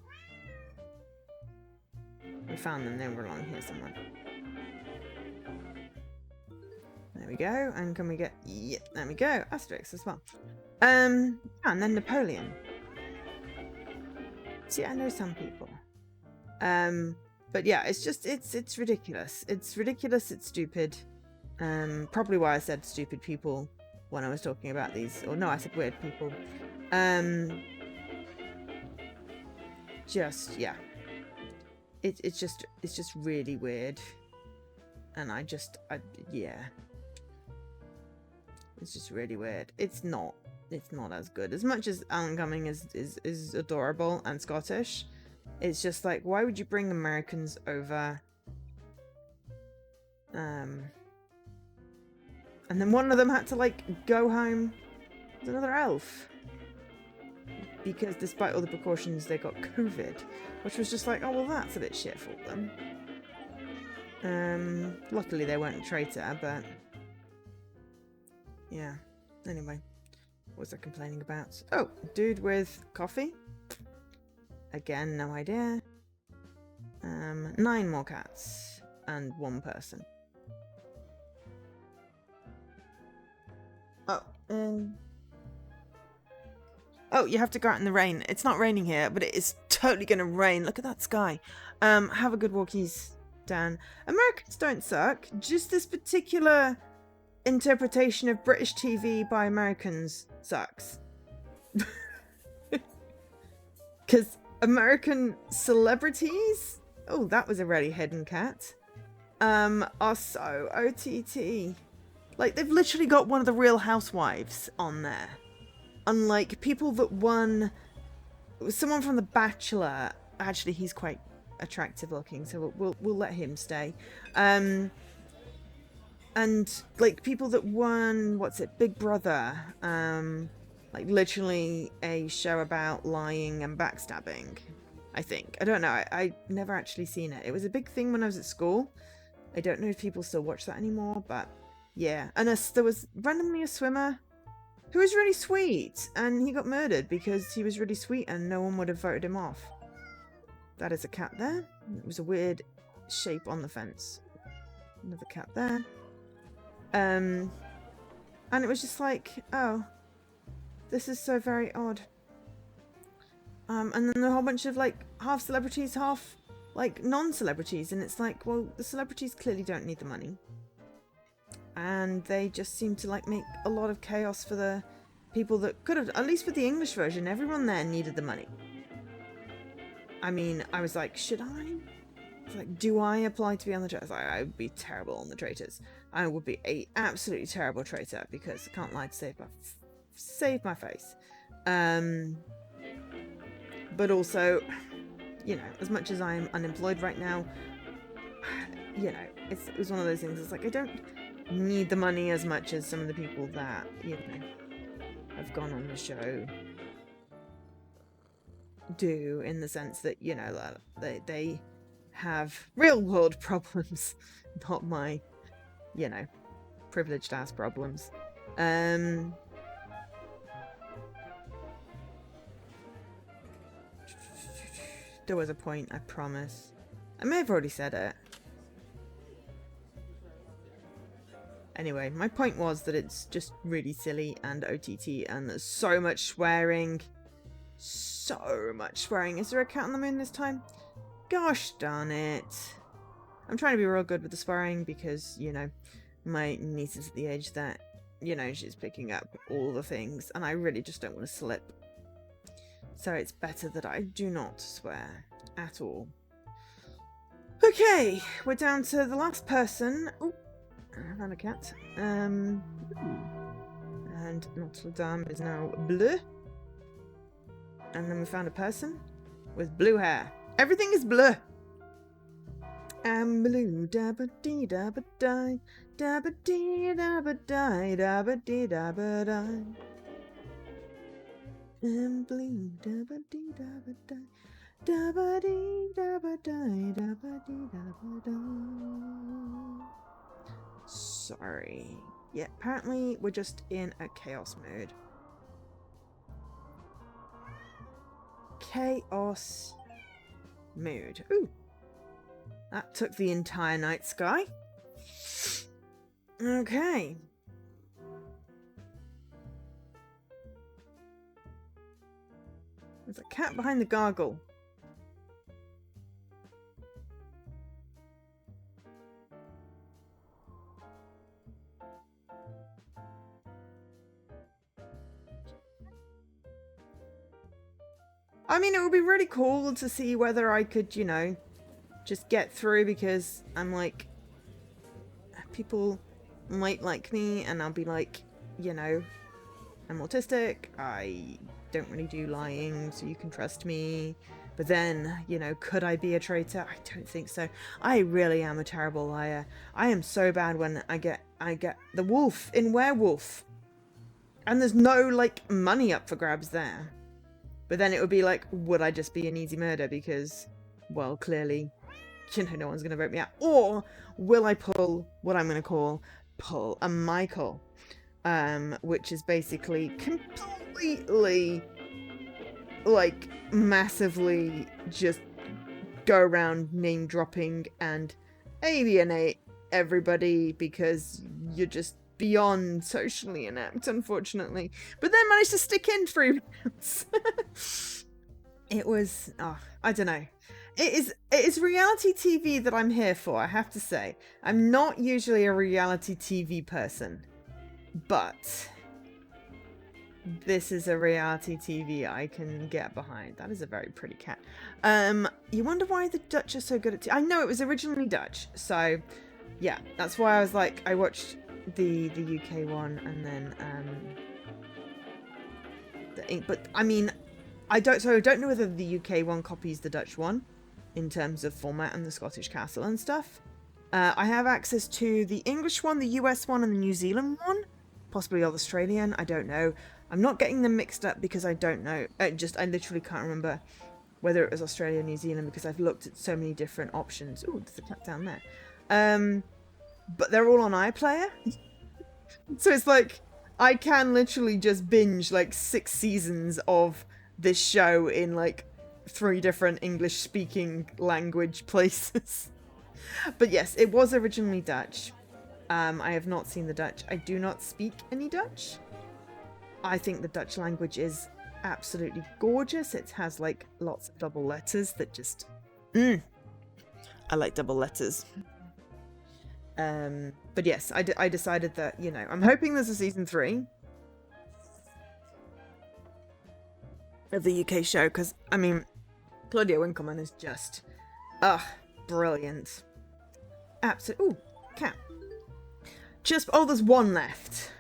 A: We found them. They were along here somewhere. There we go. And can we get... Yeah, there we go. Asterix as well. And then Napoleon. See, I know some people. But yeah, it's just, it's ridiculous. It's ridiculous, it's stupid. Probably why I said stupid people when I was talking about these. Or no, I said weird people. Just, yeah. It's just really weird. And yeah. It's just really weird. It's not as good. As much as Alan Cumming is adorable and Scottish, it's just like, why would you bring Americans over? And then one of them had to like go home with another elf. Because despite all the precautions, they got COVID. Which was just like, oh well, that's a bit shit for them. Luckily they weren't a traitor, but yeah. Anyway, what was I complaining about? Oh, dude with coffee. Again, no idea. 9 more cats and 1 person. Oh, oh, you have to go out in the rain. It's not raining here, but it is totally going to rain. Look at that sky. Have a good walkies, Dan. Americans don't suck. Just this particular interpretation of British TV by Americans sucks. Because American celebrities, oh, that was a really hidden cat, are so OTT. Like, they've literally got one of the Real Housewives on there. Unlike people that won, someone from The Bachelor. Actually, he's quite attractive looking, so we'll let him stay. And like people that won, what's it, Big Brother, like literally a show about lying and backstabbing, I think. I don't know, I never actually seen it. It was a big thing when I was at school. I don't know if people still watch that anymore, but yeah. And there was randomly a swimmer who was really sweet, and he got murdered because he was really sweet and no one would have voted him off. That is a cat there. It was a weird shape on the fence. Another cat there. And it was just like, oh, this is so very odd. And then a whole bunch of like half celebrities, half like non-celebrities, and it's like, well, the celebrities clearly don't need the money. And they just seem to like make a lot of chaos for the people that could have, at least with the English version, everyone there needed the money. I mean, I was like, should I? I was like, do I apply to be on the traitors? I would be terrible on the traitors. I would be a absolutely terrible traitor because I can't lie to save my face. But also, you know, as much as I'm unemployed right now, you know, it was one of those things. It's like I don't need the money as much as some of the people that, you know, have gone on the show do, in the sense that, you know, that they have real world problems, not my, you know, privileged ass problems. There was a point, I promise. I may have already said it. Anyway, my point was that it's just really silly and OTT, and there's so much swearing. So much swearing. Is there a cat on the moon this time? Gosh darn it. I'm trying to be real good with the swearing because, you know, my niece is at the age that, you know, she's picking up all the things, and I really just don't want to slip. So it's better that I do not swear at all. Okay, we're down to the last person. Ooh, another cat. And Notre Dame is now bleu. And then we found a person with blue hair. Everything is blue. I'm blue, dabba dee dabba die, dabba dee dabba die, dabba dee dabba die. I'm blue, dabba dee dabba die, dabba dee dabba die, dabba dee dabba die. Sorry. Yeah, apparently we're just in a chaos mood. Chaos mood. Ooh. That took the entire night sky. Okay. There's a cat behind the gargle. I mean, it would be really cool to see whether I could, you know, just get through, because I'm like, people might like me and I'll be like, you know, I'm autistic, I don't really do lying, so you can trust me. But then, you know, could I be a traitor? I don't think so. I really am a terrible liar. I am so bad when I get the wolf in Werewolf. And there's no, like, money up for grabs there. But then it would be like, would I just be an easy murder because, well, clearly, you know, no one's going to vote me out. Or will I pull what I'm going to pull a Michael, which is basically completely, like, massively just go around name dropping and alienate everybody because you're just beyond socially inept, unfortunately. But then managed to stick in 3 rounds. It was, I don't know. It is reality TV that I'm here for, I have to say. I'm not usually a reality TV person, but this is a reality TV I can get behind. That is a very pretty cat. You wonder why the Dutch are so good at I know it was originally Dutch, so yeah, that's why I was like, I watched the UK one and then but I mean, I don't know whether the UK one copies the Dutch one in terms of format and the Scottish castle and stuff. I have access to the English one, the US one, and the New Zealand one, possibly the Australian. I don't know. I'm not getting them mixed up because I don't know. I literally can't remember whether it was Australia or New Zealand because I've looked at so many different options. Oh, there's a cat down there. But they're all on iPlayer. So it's like, I can literally just binge like 6 seasons of this show in like 3 different English-speaking language places. But yes, it was originally Dutch. I have not seen the Dutch. I do not speak any Dutch. I think the Dutch language is absolutely gorgeous. It has like lots of double letters that just... I like double letters. But yes, I decided that, you know, I'm hoping there's a season 3 of the UK show, because, I mean, Claudia Winkleman is just, brilliant. Absolutely. Ooh, cat. Just, there's one left.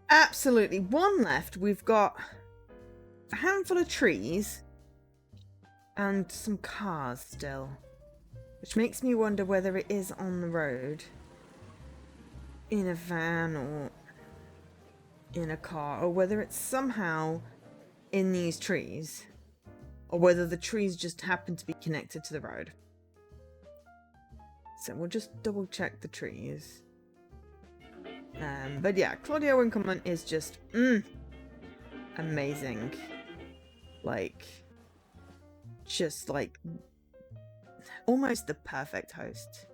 A: Absolutely, one left. We've got a handful of trees and some cars still, which makes me wonder whether it is on the road in a van or in a car, or whether it's somehow in these trees, or whether the trees just happen to be connected to the road. So we'll just double check the trees. But yeah, Claudia Winkleman is just amazing. Like, just like almost the perfect host.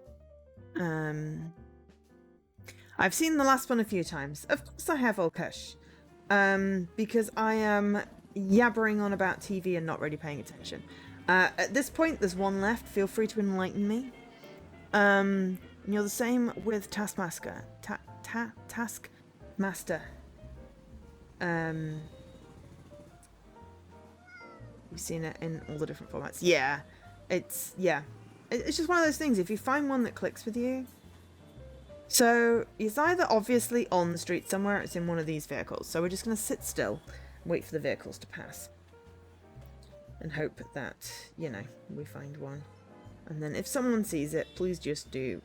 A: I've seen the last one a few times. Of course I have, Olkesh. Because I am yabbering on about TV and not really paying attention. At this point, there's one left. Feel free to enlighten me. You're the same with Taskmaster. Taskmaster. You've seen it in all the different formats. Yeah. It's just one of those things. If you find one that clicks with you. So it's either obviously on the street somewhere, or it's in one of these vehicles. So we're just going to sit still and wait for the vehicles to pass. And hope that, we find one. And then if someone sees it, please just do,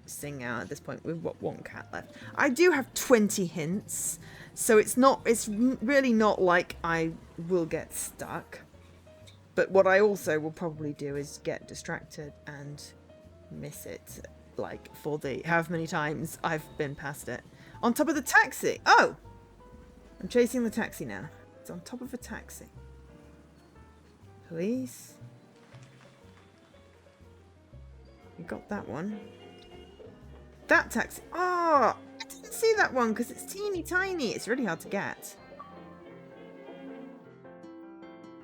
A: sing out at this point. We've got one cat left. I do have 20 hints. So it's really not like I will get stuck. But what I also will probably do is get distracted and miss it. Like, for the however many times I've been past it. On top of the taxi! Oh! I'm chasing the taxi now. It's on top of a taxi. Police. You got that one. That taxi. Oh! I didn't see that one because it's teeny tiny. It's really hard to get.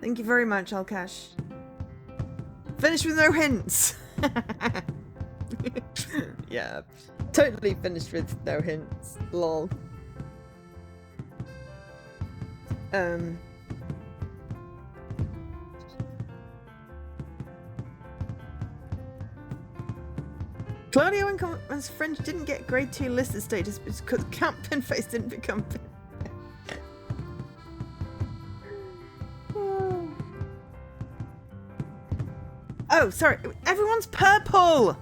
A: Thank you very much, Alkash. Finished with no hints. Yeah. Totally finished with no hints. Lol. Claudia Winkleman's French didn't get grade 2 listed status because Camp Pinface didn't become Oh, sorry. Everyone's purple!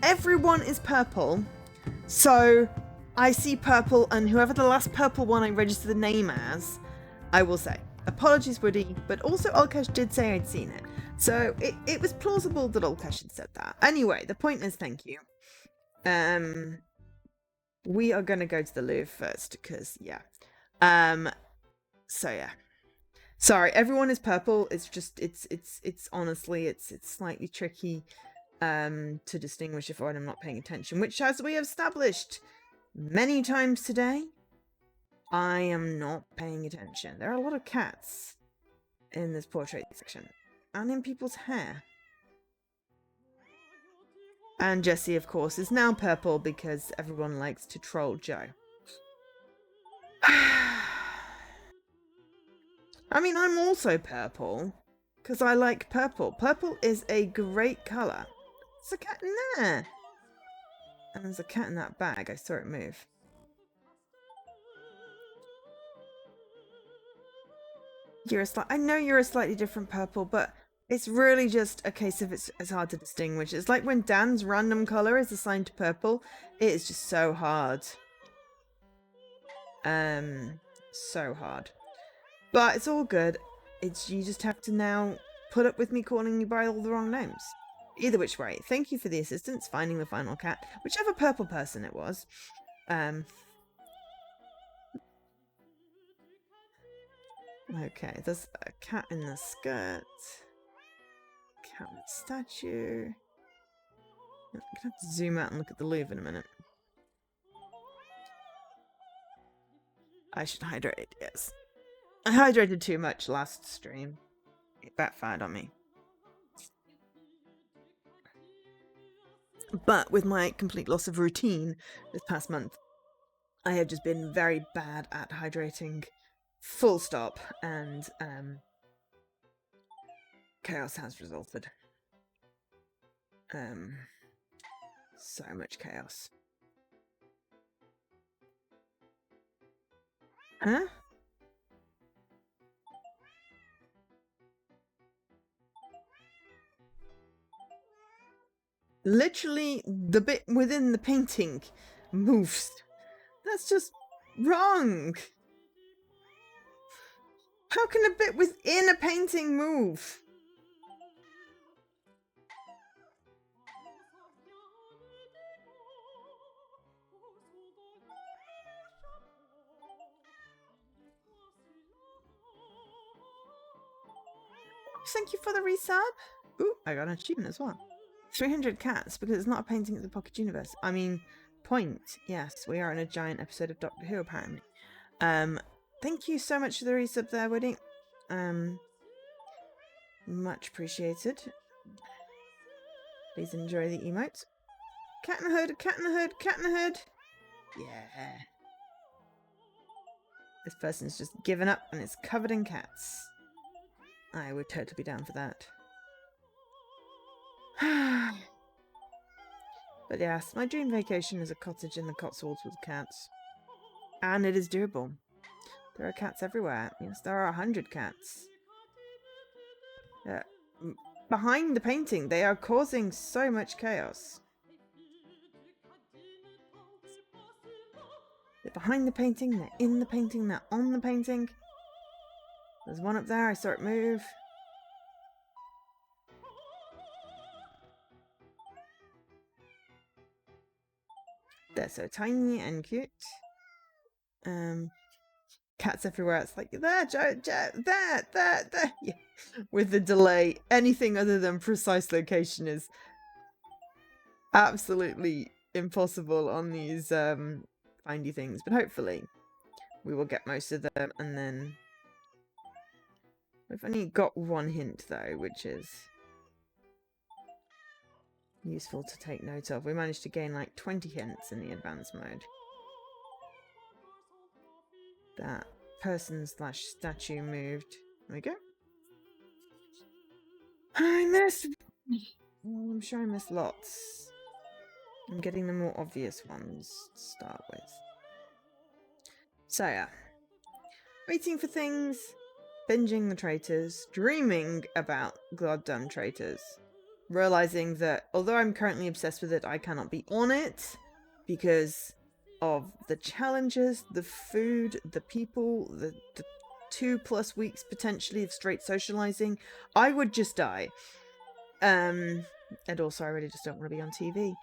A: Everyone is purple. So, I see purple, and whoever the last purple one I registered the name as, I will say. Apologies, Woody, but also Olkesh did say I'd seen it. So, it was plausible that Olkesh had said that. Anyway, the point is, thank you. We are going to go to the Louvre first, because, yeah. So, yeah. Sorry, everyone is purple. It's just, it's honestly, it's slightly tricky to distinguish if I'm not paying attention, which, as we have established many times today, I am not paying attention. There are a lot of cats in this portrait section, and in people's hair. And Jessie, of course, is now purple because everyone likes to troll Joe. I mean, I'm also purple, because I like purple. Purple is a great colour. There's a cat in there. And there's a cat in that bag. I saw it move. I know you're a slightly different purple, but it's really just a case of it's hard to distinguish. It's like when Dan's random colour is assigned to purple. It is just so hard. So hard. But it's all good. You just have to now put up with me calling you by all the wrong names. Either which way, thank you for the assistance finding the final cat, whichever purple person it was. Okay, there's a cat in the skirt. Cat with statue. I'm gonna have to zoom out and look at the Louvre in a minute. I should hydrate, yes. I hydrated too much last stream. It backfired on me. But with my complete loss of routine this past month, I have just been very bad at hydrating. Full stop. And chaos has resulted. So much chaos. Huh? Literally, the bit within the painting moves. That's just wrong. How can a bit within a painting move? Thank you for the resub. Ooh, I got an achievement as well. 300 cats, because it's not a painting, it's a pocket universe. I mean, point. Yes, we are in a giant episode of Doctor Who, apparently. Thank you so much for the resub there, Woody. Much appreciated. Please enjoy the emotes. Cat in the hood, cat in the hood, cat in the hood. Yeah. This person's just given up and it's covered in cats. I would totally be down for that. But yes, my dream vacation is a cottage in the Cotswolds with cats. And it is doable. There are cats everywhere. Yes, there are 100 cats. Behind the painting, they are causing so much chaos. They're behind the painting, they're in the painting, they're on the painting. There's one up there, I saw it move. They're so tiny and cute. Cats everywhere. It's like, there, Joe, there. Yeah. With the delay, anything other than precise location is absolutely impossible on these findy things. But hopefully we will get most of them, and then we've only got one hint though, which is useful to take note of. We managed to gain like 20 hints in the advanced mode. That person/statue moved. There we go. I missed. Well, I'm sure I missed lots. I'm getting the more obvious ones to start with. So yeah. Waiting for things, binging the traitors, dreaming about goddamn traitors, realizing that although I'm currently obsessed with it, I cannot be on it because of the challenges, the food, the people, the 2+ weeks potentially of straight socializing. I would just die. And also I really just don't want to be on TV.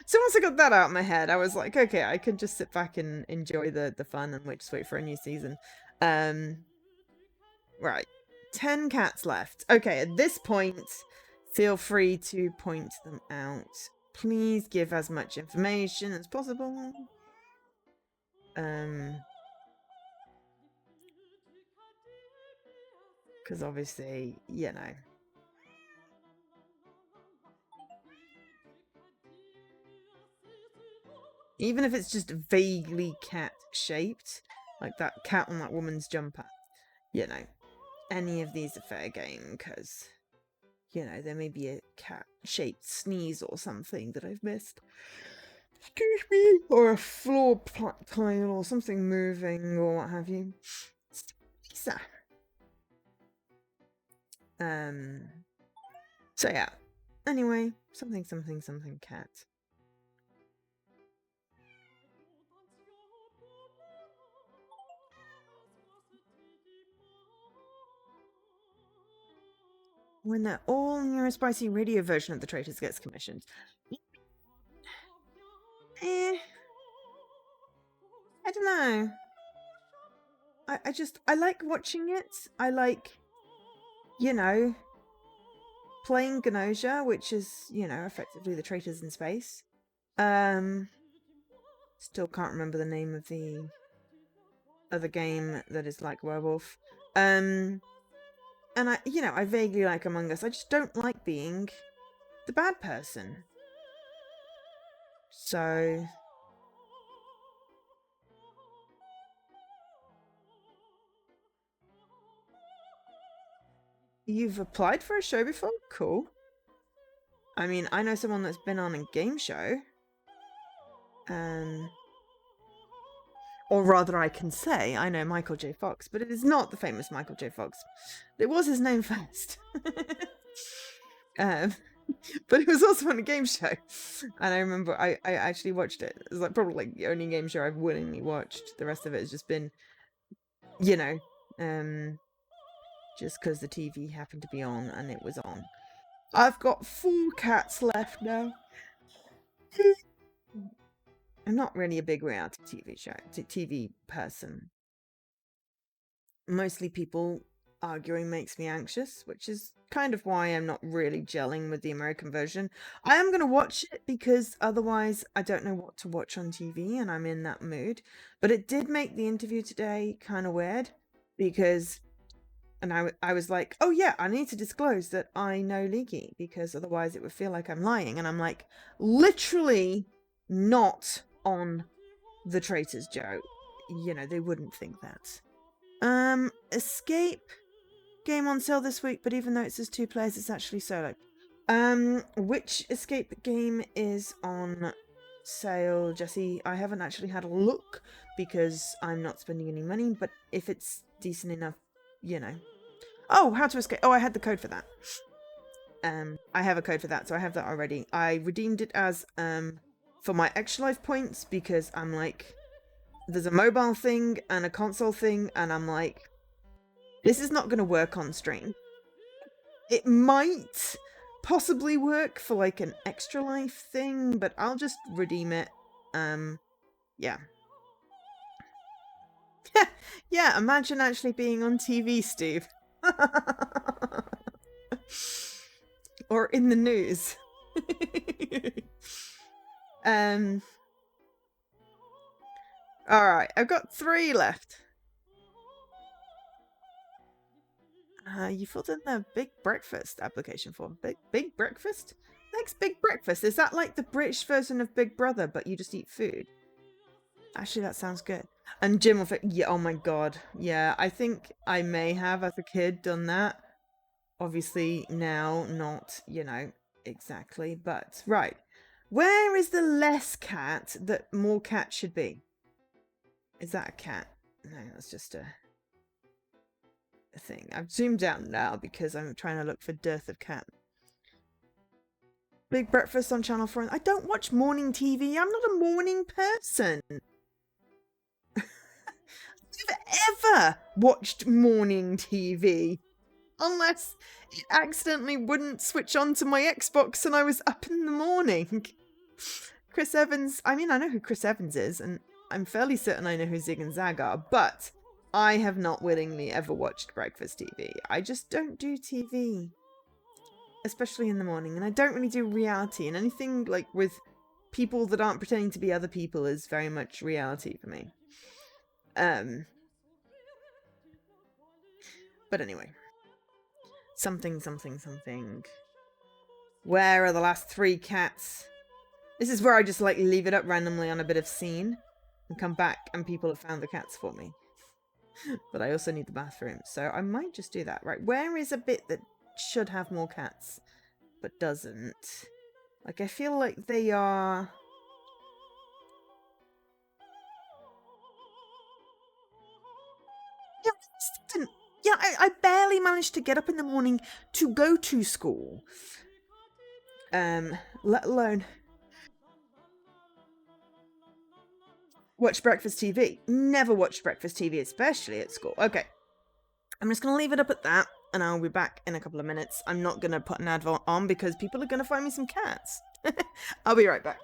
A: So once I got that out of my head, I was like, okay, I could just sit back and enjoy the fun and just wait for a new season. Right. 10 cats left. Okay, at this point, feel free to point them out. Please give as much information as possible. Because obviously, you know. Even if it's just vaguely cat-shaped, like that cat on that woman's jumper, you know, any of these are fair game, because, you know, there may be a cat-shaped sneeze or something that I've missed. Excuse me! Or a floor tile or something moving or what have you. Lisa. So yeah. Anyway, something cat. When the all-new spicy radio version of The Traitors gets commissioned. I don't know. I like watching it. I like, you know, playing Gnosia, which is, you know, effectively the Traitors in space. Still can't remember the name of the other game that is like Werewolf. And I, you know, I vaguely like Among Us. I just don't like being the bad person. So You've applied for a show before? Cool. I mean, I know someone that's been on a game show. Or rather, I can say I know Michael J. Fox, but it is not the famous Michael J. Fox. It was his name first. um, but it was also on a game show. And I remember I actually watched it. It was like probably like the only game show I've willingly watched. The rest of it has just been, you know, just because the TV happened to be on and it was on. I've got 4 cats left now. I'm not really a big reality TV person. Mostly people arguing makes me anxious, which is kind of why I'm not really gelling with the American version. I am going to watch it because otherwise I don't know what to watch on TV and I'm in that mood. But it did make the interview today kind of weird because, and I was like, oh yeah, I need to disclose that I know Leaky because otherwise it would feel like I'm lying. And I'm like, literally not on the Traitors Joe. You know, they wouldn't think that. Escape game on sale this week, but even though it says 2 players, it's actually solo. Which escape game is on sale, Jesse? I haven't actually had a look because I'm not spending any money, but if it's decent enough, you know. Oh, how to escape. Oh, I had the code for that. I have a code for that, so I have that already. I redeemed it as, for my extra life points because I'm like, there's a mobile thing and a console thing, and I'm like, this is not going to work on stream. It might possibly work for like an extra life thing, but I'll just redeem it. Yeah. Yeah, imagine actually being on TV, Steve. Or in the news. Alright, I've got 3 left. You filled in the Big Breakfast application form. Big Breakfast? Thanks, Big Breakfast. Is that like the British version of Big Brother, but you just eat food? Actually, that sounds good. And Jim will yeah, oh my god. Yeah, I think I may have, as a kid, done that. Obviously, now, not, you know, exactly. But, right. Where is the less cat that more cat should be? Is that a cat? No, that's just a thing. I've zoomed out now because I'm trying to look for dearth of cat. Big Breakfast on Channel 4. I don't watch morning TV. I'm not a morning person. I've ever watched morning TV. Unless it accidentally wouldn't switch on to my Xbox and I was up in the morning. Chris Evans, I mean, I know who Chris Evans is, and I'm fairly certain I know who Zig and Zag are, but I have not willingly ever watched breakfast TV. I just don't do TV. Especially in the morning, and I don't really do reality, and anything like with people that aren't pretending to be other people is very much reality for me. But anyway. Something. Where are the last 3 cats? This is where I just like leave it up randomly on a bit of scene and come back and people have found the cats for me. But I also need the bathroom, so I might just do that. Right, where is a bit that should have more cats but doesn't? Like, I feel like they are... Yeah, I barely managed to get up in the morning to go to school. Let alone watch breakfast TV. Never watched breakfast TV, especially at school. Okay. I'm just going to leave it up at that, and I'll be back in a couple of minutes. I'm not going to put an advert on because people are going to find me some cats. I'll be right back.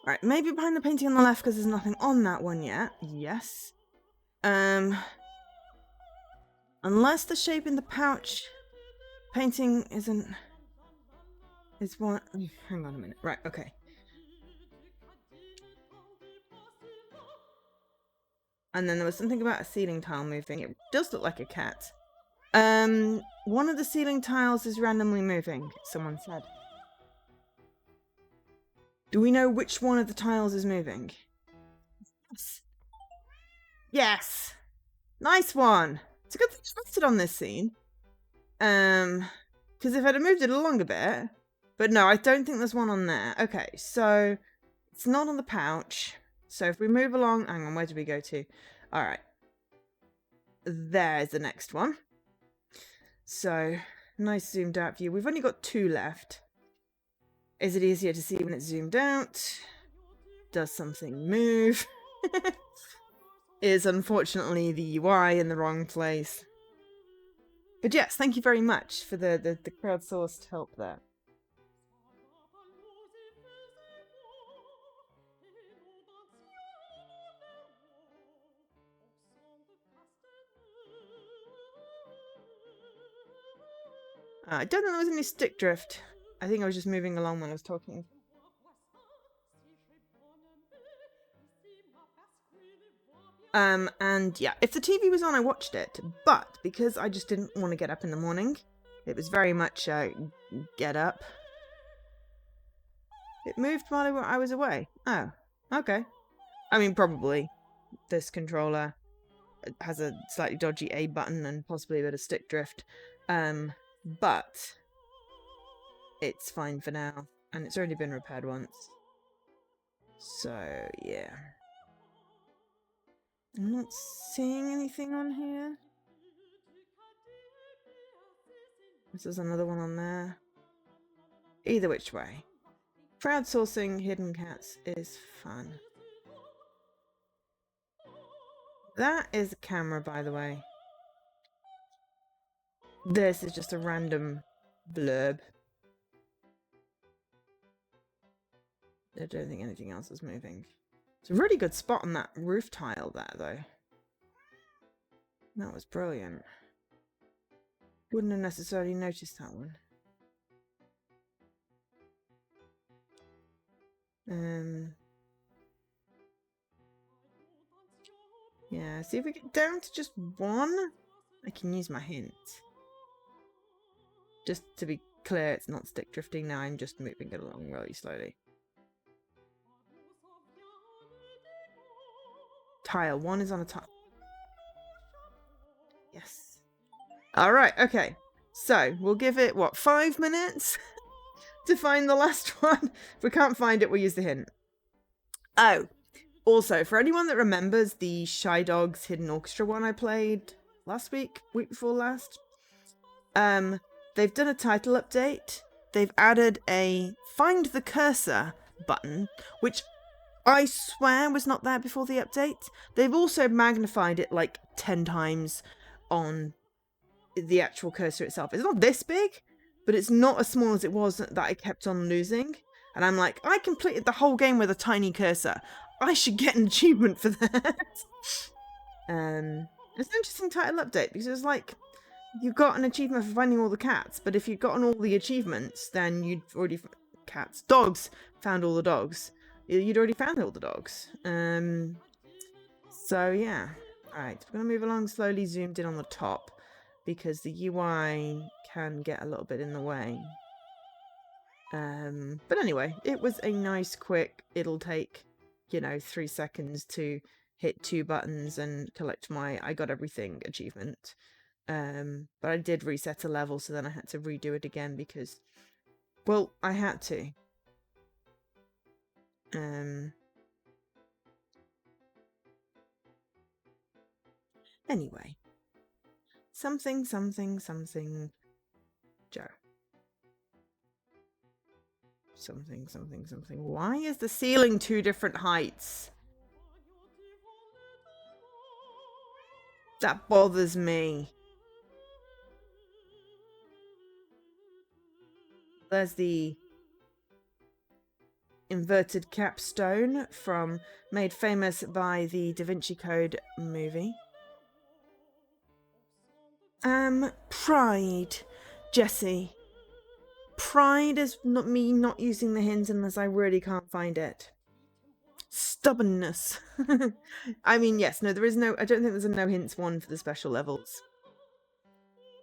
A: Right, maybe behind the painting on the left because there's nothing on that one yet. Yes. Unless the shape in the pouch painting isn't... Is one... Hang on a minute. Right, okay. And then there was something about a ceiling tile moving. It does look like a cat. One of the ceiling tiles is randomly moving, someone said. Do we know which one of the tiles is moving? Yes. Yes! Nice one! It's a good thing I rested on this scene. Because if I'd have moved it along a bit... But no, I don't think there's one on there. Okay, so... It's not on the pouch. So if we move along... Hang on, where did we go to? Alright. There's the next one. So, nice zoomed out view. We've only got 2 left. Is it easier to see when it's zoomed out? Does something move? Is unfortunately the UI in the wrong place. But yes, thank you very much for the crowdsourced help there. I don't think there was any stick drift. I think I was just moving along when I was talking. And yeah, if the TV was on, I watched it. But because I just didn't want to get up in the morning, it was very much get up. It moved while I was away. Oh, okay. I mean, probably this controller has a slightly dodgy A button and possibly a bit of stick drift. But it's fine for now, and it's already been repaired once. So, yeah. I'm not seeing anything on here. This is another one on there. Either which way. Crowdsourcing hidden cats is fun. That is a camera, by the way. This is just a random blurb. I don't think anything else is moving. It's a really good spot on that roof tile there, though. That was brilliant. Wouldn't have necessarily noticed that one. Yeah, see if we get down to just one, I can use my hint. Just to be clear, it's not stick drifting now, I'm just moving it along really slowly. Tile, 1 is on a tile. Yes. Alright, okay. So, we'll give it, what, 5 minutes to find the last one? If we can't find it, we'll use the hint. Oh, also, for anyone that remembers the Shy Dogs Hidden Orchestra one I played last week before last, they've done a title update. They've added a Find the Cursor button, which I swear was not there before the update. They've also magnified it like 10 times on the actual cursor itself. It's not this big, but it's not as small as it was that I kept on losing. And I'm like, I completed the whole game with a tiny cursor. I should get an achievement for that. It's an interesting title update because it's like, you got an achievement for finding all the cats, but if you'd gotten all the achievements, then you'd already... Dogs! Found all the dogs. You'd already found all the dogs. So, yeah. Alright, we're going to move along slowly, zoomed in on the top, because the UI can get a little bit in the way. But anyway, it was a nice, quick, it'll take, 3 seconds to hit 2 buttons and collect my I got everything achievement. But I did reset a level, so then I had to redo it again because, well, I had to. Anyway. Something, Joe. Something. Why is the ceiling 2 different heights? That bothers me. There's the inverted capstone from made famous by the Da Vinci Code movie. Pride, Jessie. Pride is not me not using the hint unless I really can't find it. Stubbornness. I mean, yes, no, there is no, I don't think there's a no hints one for the special levels.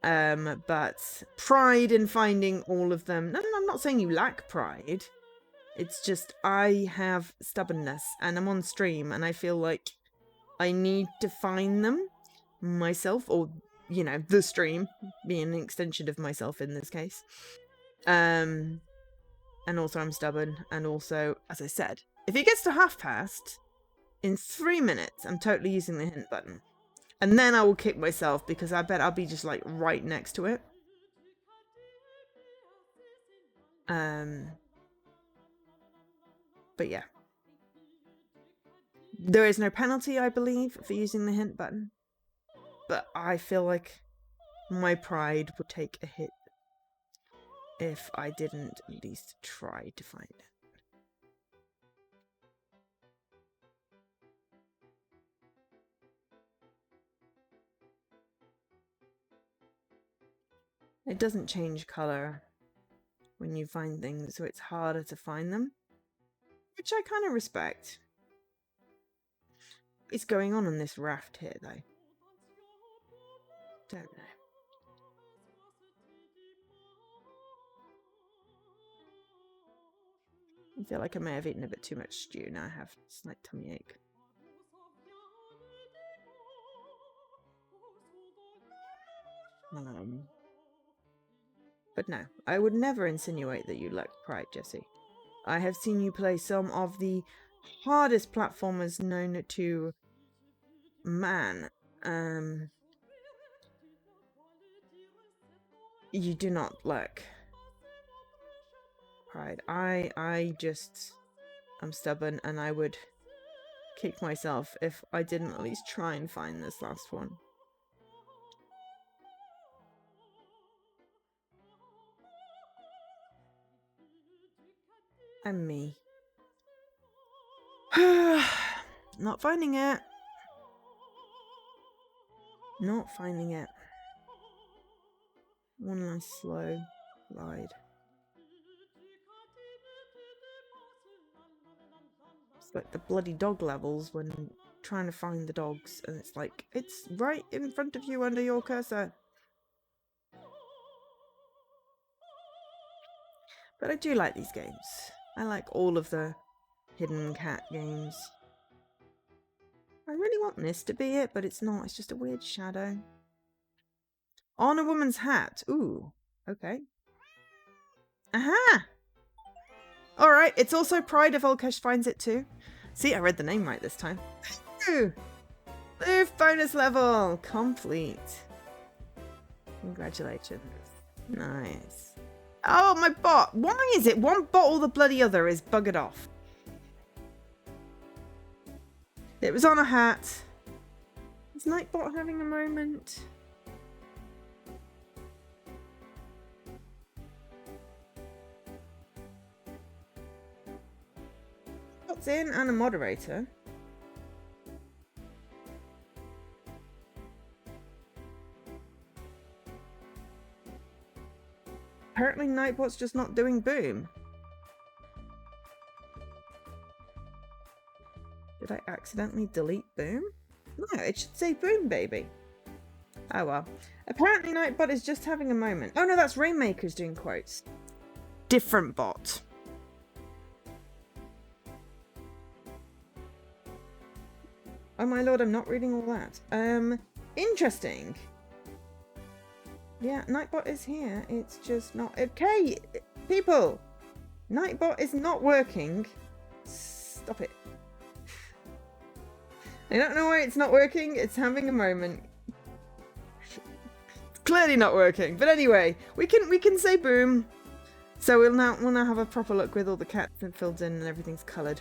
A: But pride in finding all of them. No, I'm not saying you lack pride. It's just I have stubbornness and I'm on stream and I feel like I need to find them myself, or, you know, the stream being an extension of myself in this case. And also I'm stubborn, and also, as I said, if it gets to half past, in 3 minutes, I'm totally using the hint button. And then I will kick myself because I bet I'll be just like right next to it. But yeah. There is no penalty, I believe, for using the hint button. But I feel like my pride would take a hit if I didn't at least try to find it. It doesn't change colour when you find things, so it's harder to find them, which I kind of respect. What's going on this raft here, though? Don't know. I feel like I may have eaten a bit too much stew. Now I have a slight tummy ache. But no, I would never insinuate that you lack pride, Jessie. I have seen you play some of the hardest platformers known to man. You do not lack pride. I'm stubborn, and I would kick myself if I didn't at least try and find this last one. And me. Not finding it. Not finding it. One last slow glide. It's like the bloody dog levels when trying to find the dogs, and it's like, it's right in front of you under your cursor. But I do like these games. I like all of the hidden cat games. I really want this to be it, but it's not. It's just a weird shadow. On a woman's hat. Ooh, okay. Aha! Alright, it's also Pride if Olkesh finds it too. See, I read the name right this time. Ooh! Blue bonus level! Complete. Congratulations. Nice. Oh, my bot! Why is it one bot or the bloody other is buggered off? It was on a hat. Is Nightbot having a moment? Bot's in and a moderator. Apparently Nightbot's just not doing boom. Did I accidentally delete boom? No, it should say boom, baby. Oh well. Apparently Nightbot is just having a moment. Oh no, that's Rainmaker's doing quotes. Different bot. Oh my lord, I'm not reading all that. Interesting. Yeah, Nightbot is here. It's just not... Okay, people! Nightbot is not working. Stop it. I don't know why it's not working. It's having a moment. It's clearly not working. But anyway, we can say boom. So we'll now have a proper look with all the cats filled in and everything's coloured.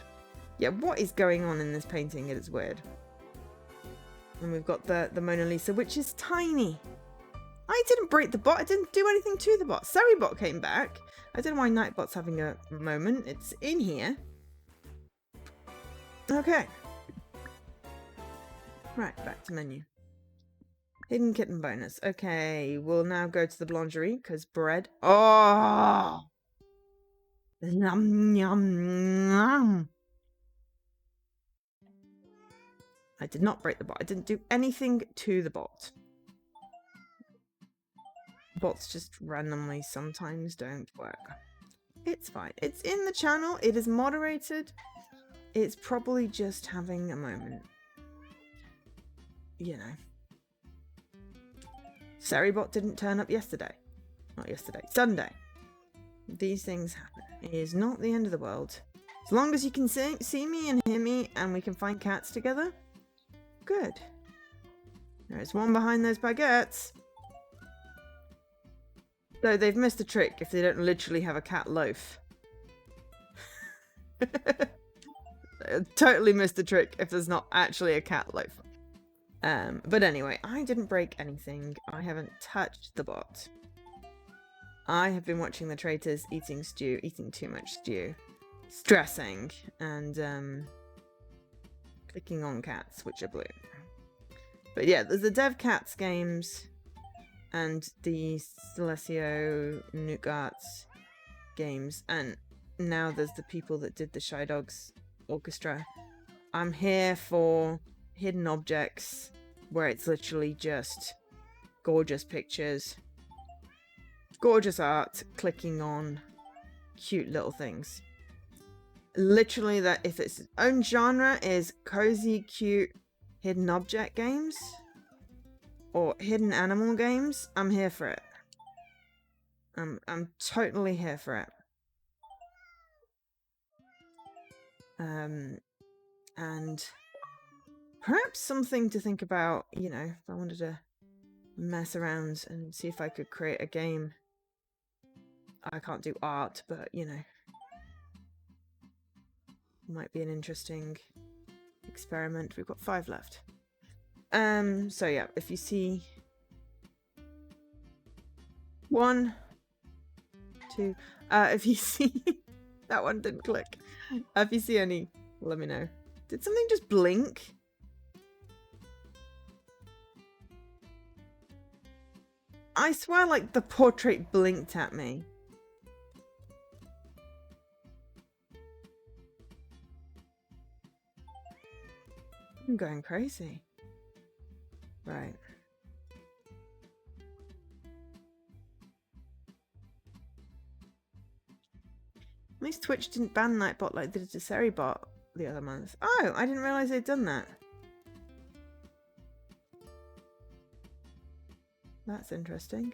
A: Yeah, what is going on in this painting? It is weird. And we've got the Mona Lisa, which is tiny. I didn't break the bot. I didn't do anything to the bot. Sorry, bot came back. I don't know why Nightbot's having a moment. It's in here. Okay. Right, back to menu. Hidden kitten bonus. Okay, we'll now go to the boulangerie because bread. Oh! Yum, yum, yum. I did not break the bot. I didn't do anything to the bot. Bots just randomly sometimes don't work. It's fine. It's in the channel. It is moderated. It's probably just having a moment. You know. Seribot didn't turn up yesterday. Not yesterday. Sunday. These things happen. It is not the end of the world. As long as you can see me and hear me and we can find cats together. Good. There's one behind those baguettes. Though they've missed a trick if they don't literally have a cat loaf. Totally missed the trick if there's not actually a cat loaf. But anyway, I didn't break anything. I haven't touched the bot. I have been watching the traitors eating stew, eating too much stew, stressing, and clicking on cats, which are blue. But yeah, there's the Dev Cats games and the Celesio Nugarts games, and now there's the people that did the Shy Dogs Orchestra. I'm here for hidden objects where it's literally just gorgeous pictures, gorgeous art, clicking on cute little things. Literally, that if its own genre is cozy, cute, hidden object games or hidden animal games, I'm here for it. I'm totally here for it. And perhaps something to think about, you know, if I wanted to mess around and see if I could create a game. I can't do art, but, you know, might be an interesting experiment. We've got 5 left. So yeah, if you see 1, 2, if you see that one didn't click. If you see any, let me know. Did something just blink? I swear, like, the portrait blinked at me. I'm going crazy. Right. At least Twitch didn't ban Nightbot like they did to Seribot the other month. Oh, I didn't realise they'd done that. That's interesting.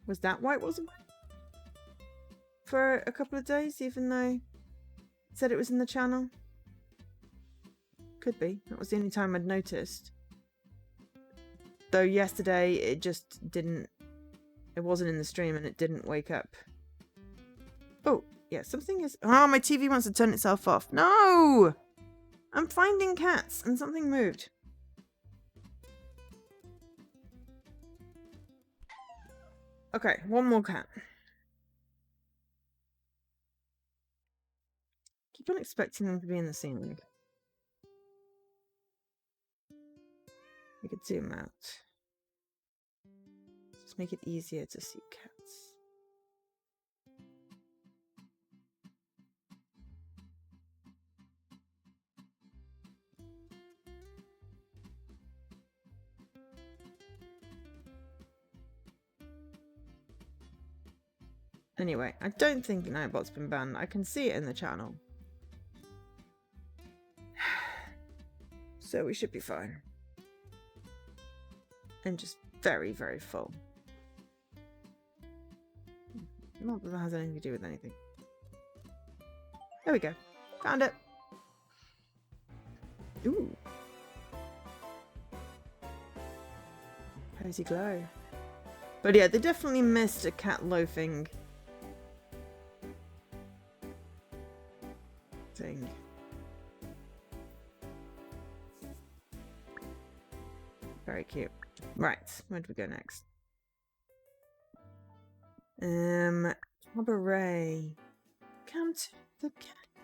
A: Was that why it wasn't for a couple of days, even though it said it was in the channel? Could be. That was the only time I'd noticed. Though yesterday it just didn't. It wasn't in the stream and it didn't wake up. Oh, yeah, something is. Oh, my TV wants to turn itself off. No! I'm finding cats and something moved. Okay, one more cat. Keep on expecting them to be in the ceiling. We could zoom out. Just make it easier to see cats. Anyway, I don't think Nightbot's been banned. I can see it in the channel. So we should be fine. And just very, very full. Not that that has anything to do with anything. There we go. Found it. Ooh. Cozy glow. But yeah, they definitely missed a cat loafing thing. Very cute. Right, where do we go next? Cabaret. Welcome to the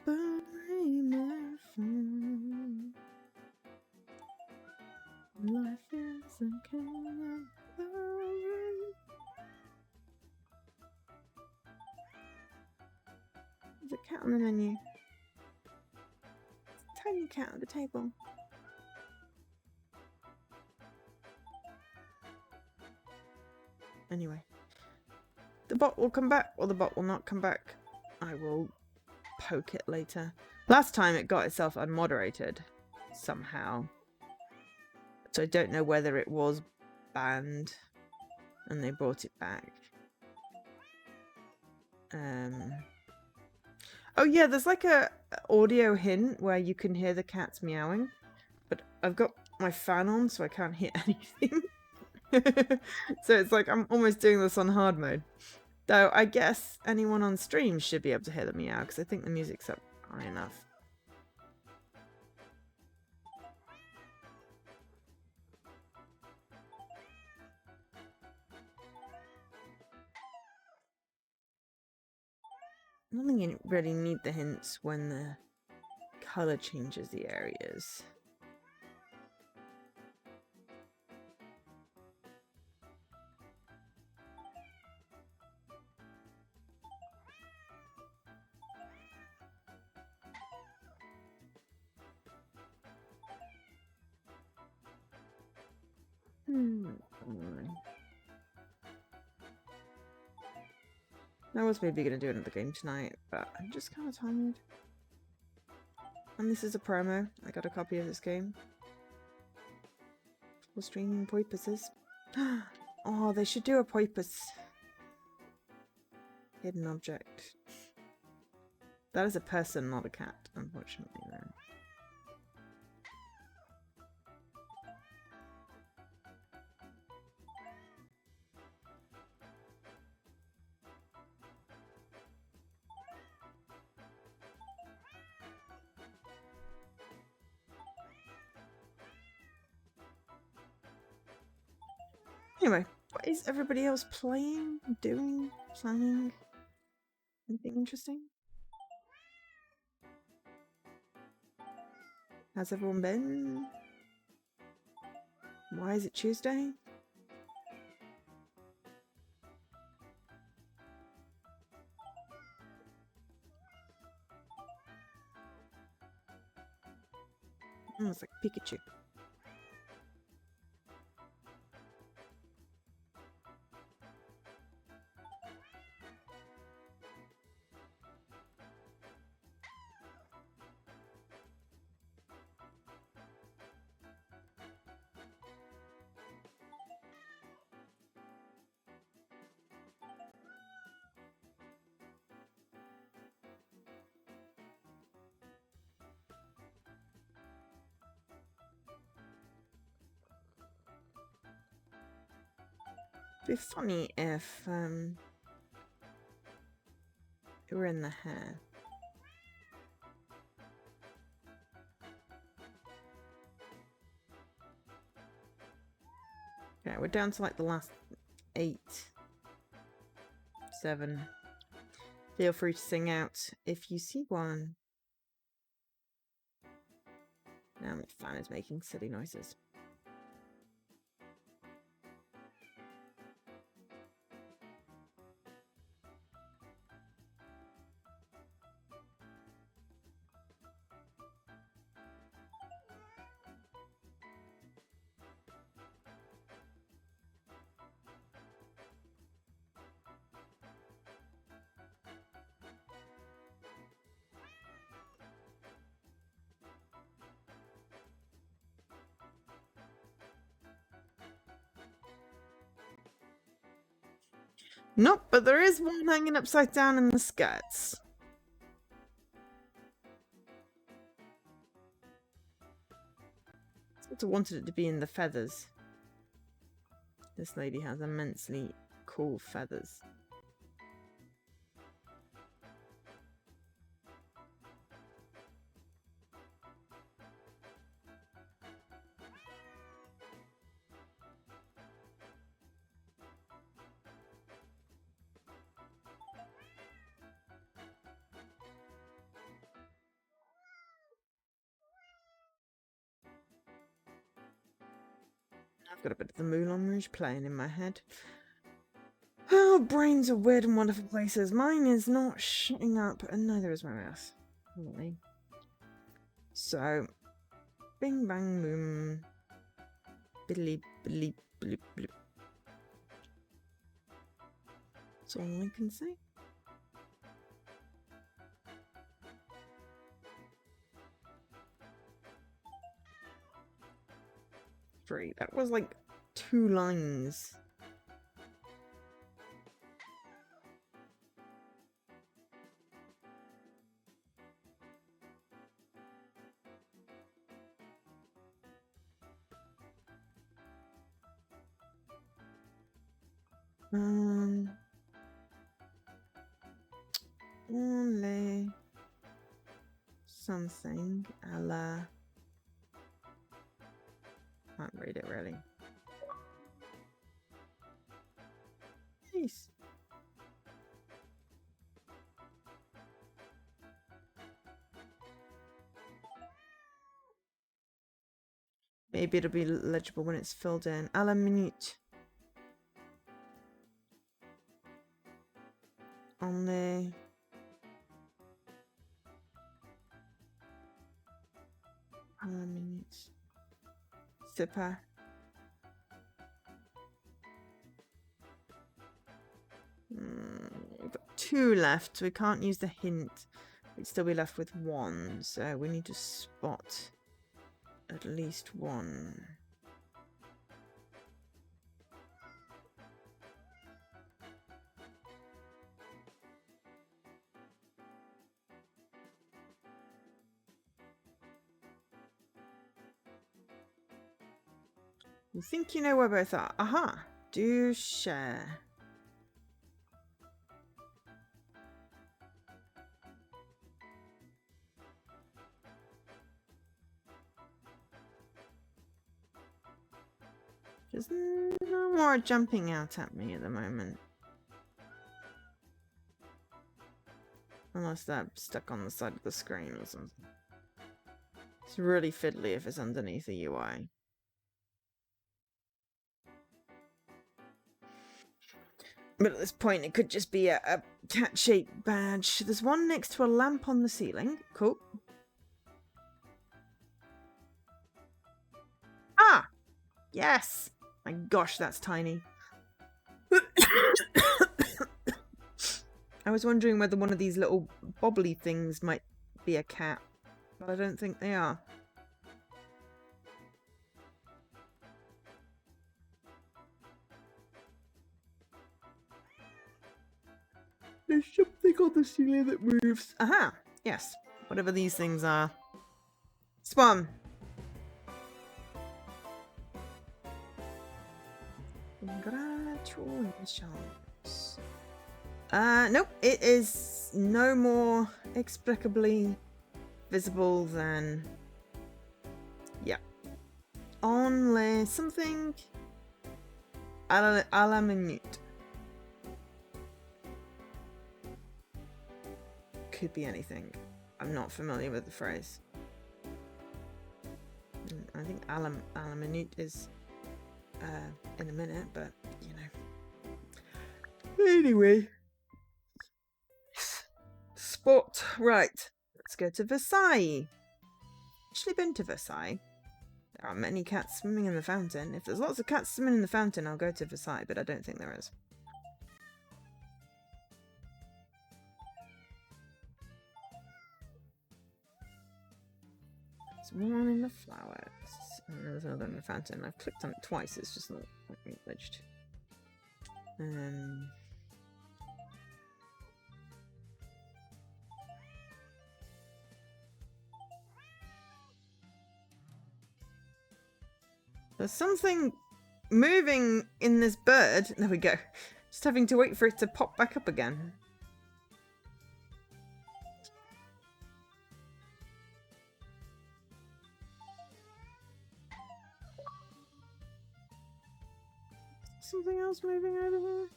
A: Cadbury Marathon. Life is a Cadbury. There's a cat on the menu. It's a tiny cat at the table. Anyway. The bot will come back, or the bot will not come back. I will poke it later. Last time it got itself unmoderated somehow. So I don't know whether it was banned and they brought it back. Oh yeah, there's like a audio hint where you can hear the cats meowing. But I've got my fan on so I can't hear anything. So it's like I'm almost doing this on hard mode. Though I guess anyone on stream should be able to hear the meow because I think the music's up high enough. I don't think you really need the hints when the colour changes the areas. I was maybe going to do another game tonight, but I'm just kind of tired. And this is a promo. I got a copy of this game. For streaming purposes. Oh, they should do a purpose. Hidden object. That is a person, not a cat, unfortunately, though. Anyway, what is everybody else playing, doing, planning? Anything interesting? How's everyone been? Why is it Tuesday? Oh, it's like Pikachu. It'd be funny if it were in the hair. Okay, we're down to like the last 8, 7. Feel free to sing out if you see one. Now my fan is making silly noises. Nope, but there is one hanging upside down in the skirts. I sort of wanted it to be in the feathers. This lady has immensely cool feathers. Got a bit of the Moulin Rouge playing in my head. Oh, brains are weird and wonderful places. Mine is not shutting up, and neither is my mouth. Really. So, bing bang boom. Biddly biddly blip blip. That's all I can say. 3. That was like 2 lines. Only something a la. Can't read it really. Nice. Maybe it'll be legible when it's filled in. À la minute. On the à la minute. C'est pas. We've got 2 left, so we can't use the hint. We'd still be left with 1, so we need to spot at least 1. You think you know where both are? Aha! Do share. There's no more jumping out at me at the moment. Unless that's stuck on the side of the screen or something. It's really fiddly if it's underneath the UI. But at this point, it could just be a cat-shaped badge. There's one next to a lamp on the ceiling. Cool. Ah! Yes! My gosh, that's tiny. I was wondering whether one of these little bobbly things might be a cat, but I don't think they are. There's something on the ceiling that moves. Aha! Yes. Whatever these things are. Spawn! Congratulations. Nope. It is no more explicably visible than... Yeah. Only something... à la minute. Could be anything. I'm not familiar with the phrase. I think à la minute is in a minute, but you know. Anyway. Spot. Right. Let's go to Versailles. Actually been to Versailles. There are many cats swimming in the fountain. If there's lots of cats swimming in the fountain, I'll go to Versailles, but I don't think there is. There's one in the flowers. And there's another in the fountain. I've clicked on it twice, it's just not acknowledged. There's something moving in this bird. There we go. Just having to wait for it to pop back up again. Something else moving over here?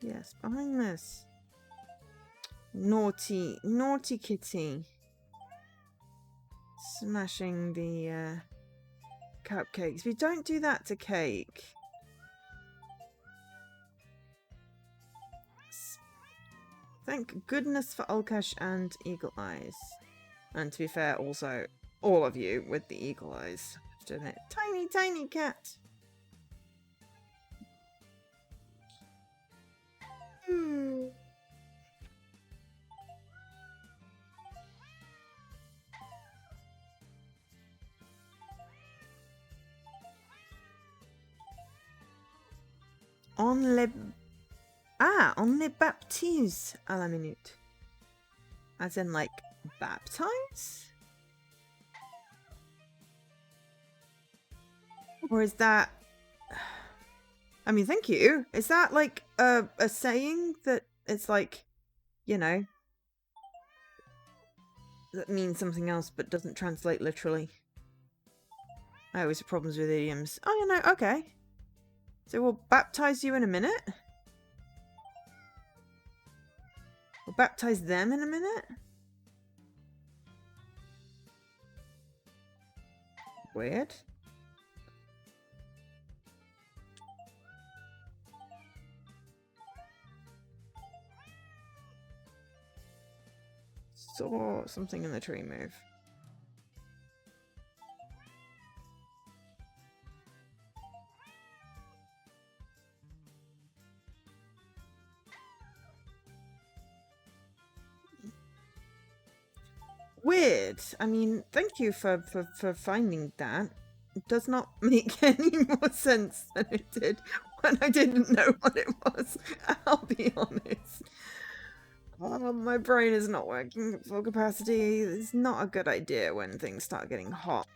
A: Yes, behind this. Naughty, naughty kitty. smashing the cupcakes. We don't do that to cake. Thank goodness for Olcash and Eagle Eyes. And to be fair, also all of you with the Eagle Eyes. Tiny, tiny cat. On les baptises à la minute. As in, like, baptize? Or is that... I mean, thank you. Is that, like, a saying that it's, like, you know, that means something else but doesn't translate literally? I always have problems with idioms. Oh, you know, okay. So we'll baptize you in a minute? We'll baptize them in a minute? Weird. Saw something in the tree move. Weird. I mean, thank you for finding that. It does not make any more sense than it did when I didn't know what it was. I'll be honest. Oh, my brain is not working at full capacity. It's not a good idea when things start getting hot.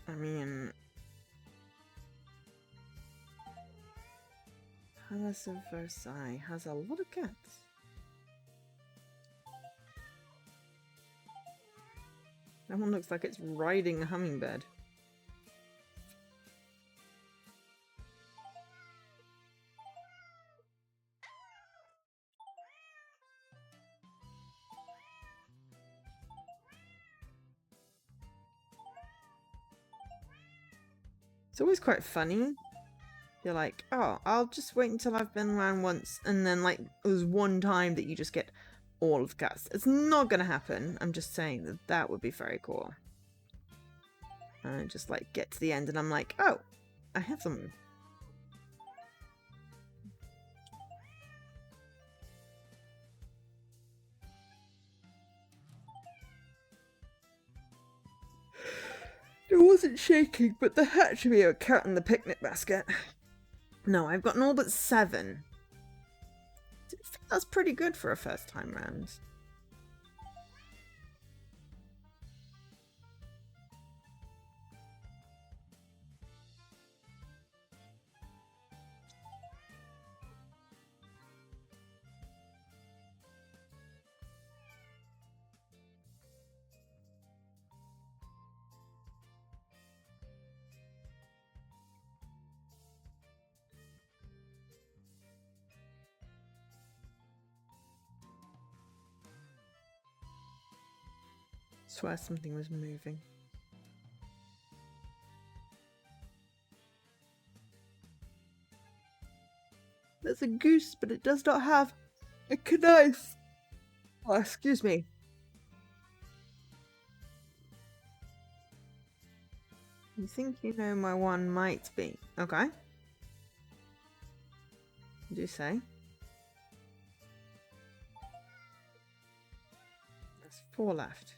A: I mean... Palace of Versailles has a lot of cats. That one looks like it's riding a hummingbird. It's always quite funny. You're like, oh, I'll just wait until I've been around once, and then, like, there's one time that you just get all of the cats. It's not gonna happen. I'm just saying that that would be very cool. And I just, like, get to the end, and I'm like, oh, I have them. It wasn't shaking, but there had to be a cat in the picnic basket. No, I've gotten all but 7. That's pretty good for a first time round. Swear something was moving. There's a goose, but it does not have a knife. Oh, excuse me. You think you know my one might be. Okay. Do say. There's 4 left.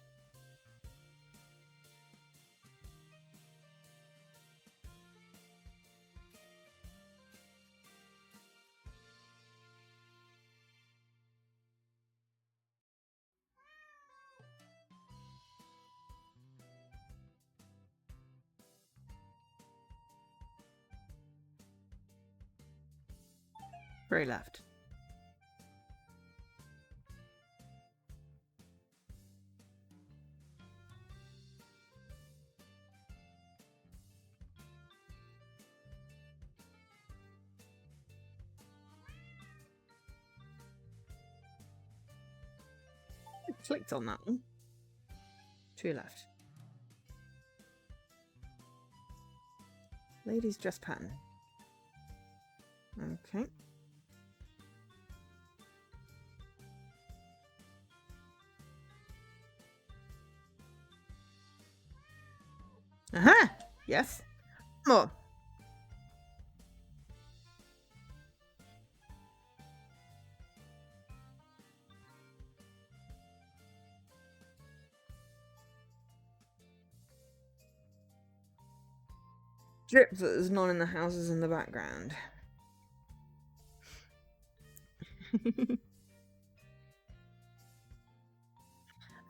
A: 3 left. I clicked on that one. 2 left. Ladies dress pattern. Okay. Aha! Yes. More. Drip that is not in the houses in the background.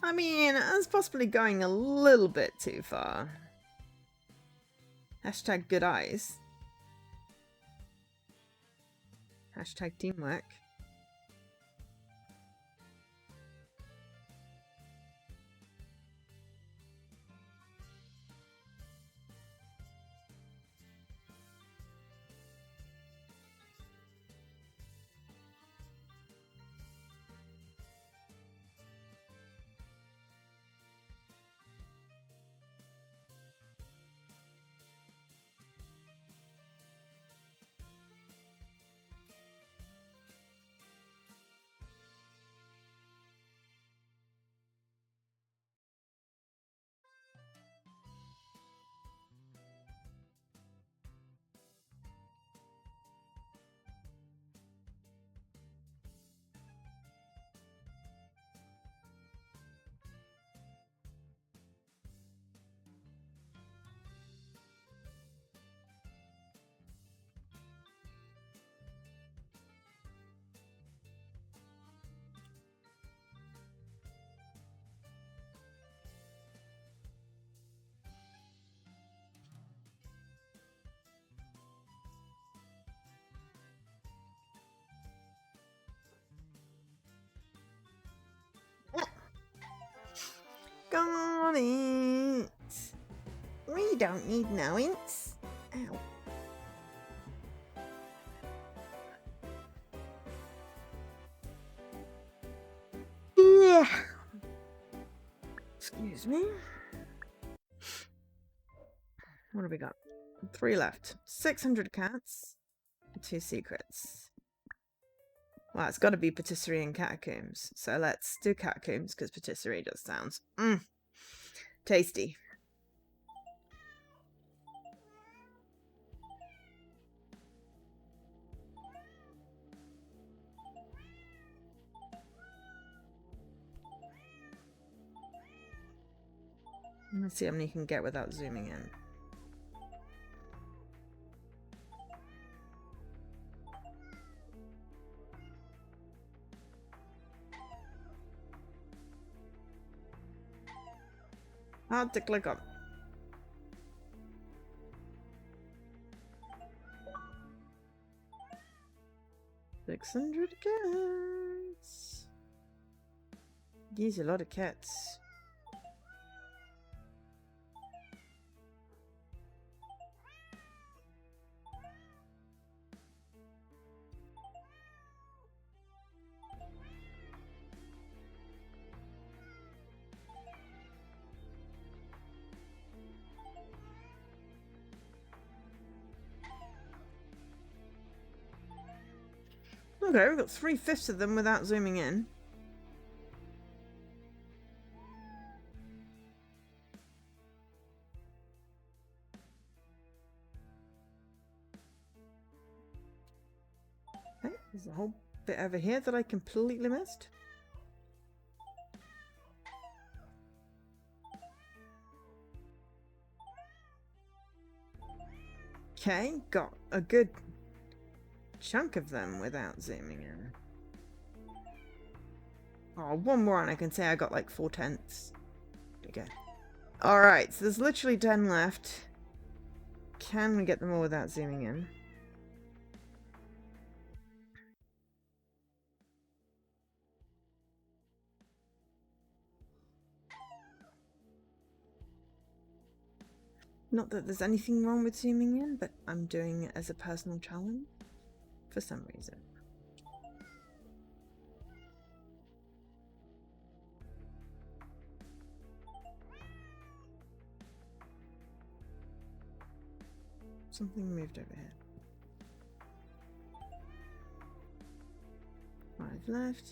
A: I mean, that's possibly going a little bit too far. Hashtag good eyes. Hashtag teamwork. Got it. We don't need no ints. Ow. Yeah. Excuse me. What have we got? 3 left. 600 cats. 2 secrets. Well, it's got to be patisserie and catacombs. So let's do catacombs because patisserie just sounds tasty. Let's see how many you can get without zooming in. Hard to click on. $600 cats. These are a lot of cats. Okay, we've got 3/5 of them without zooming in. Okay, there's a whole bit over here that I completely missed. Okay, got a good chunk of them without zooming in. Oh, one more and I can say I got like 4/10. Okay. Alright, so there's literally 10 left. Can we get them all without zooming in? Not that there's anything wrong with zooming in, but I'm doing it as a personal challenge for some reason. Something moved over here. 5 left.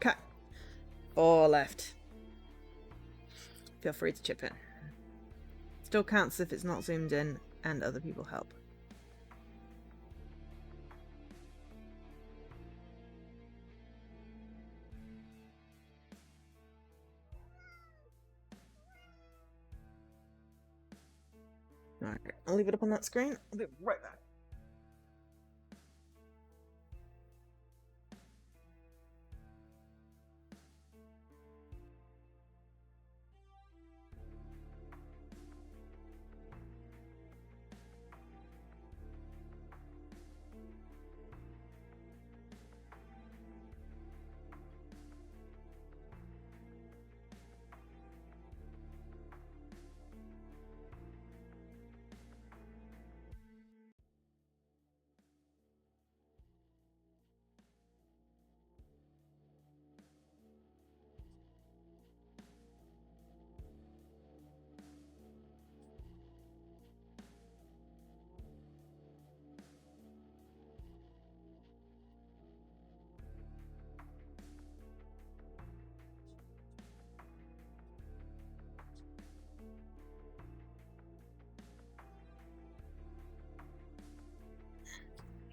A: Okay. 4 left. Feel free to chip in. Still counts if it's not zoomed in and other people help. Alright, I'll leave it up on that screen. I'll be right back.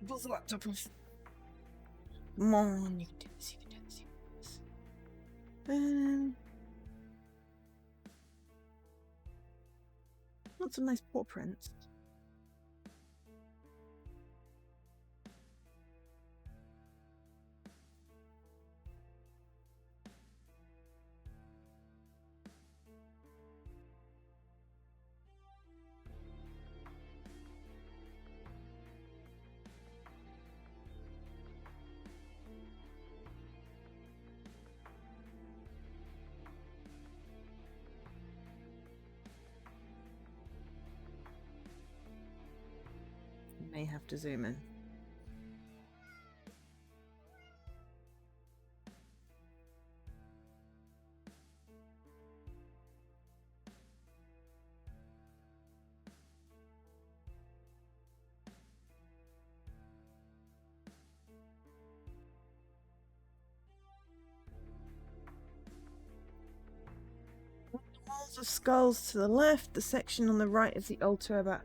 A: Pulls the laptop off. Come on, you can do this, you can do this, you can do this. Lots of nice paw prints. May have to zoom in. Walls of skulls to the left, the section on the right is the altar about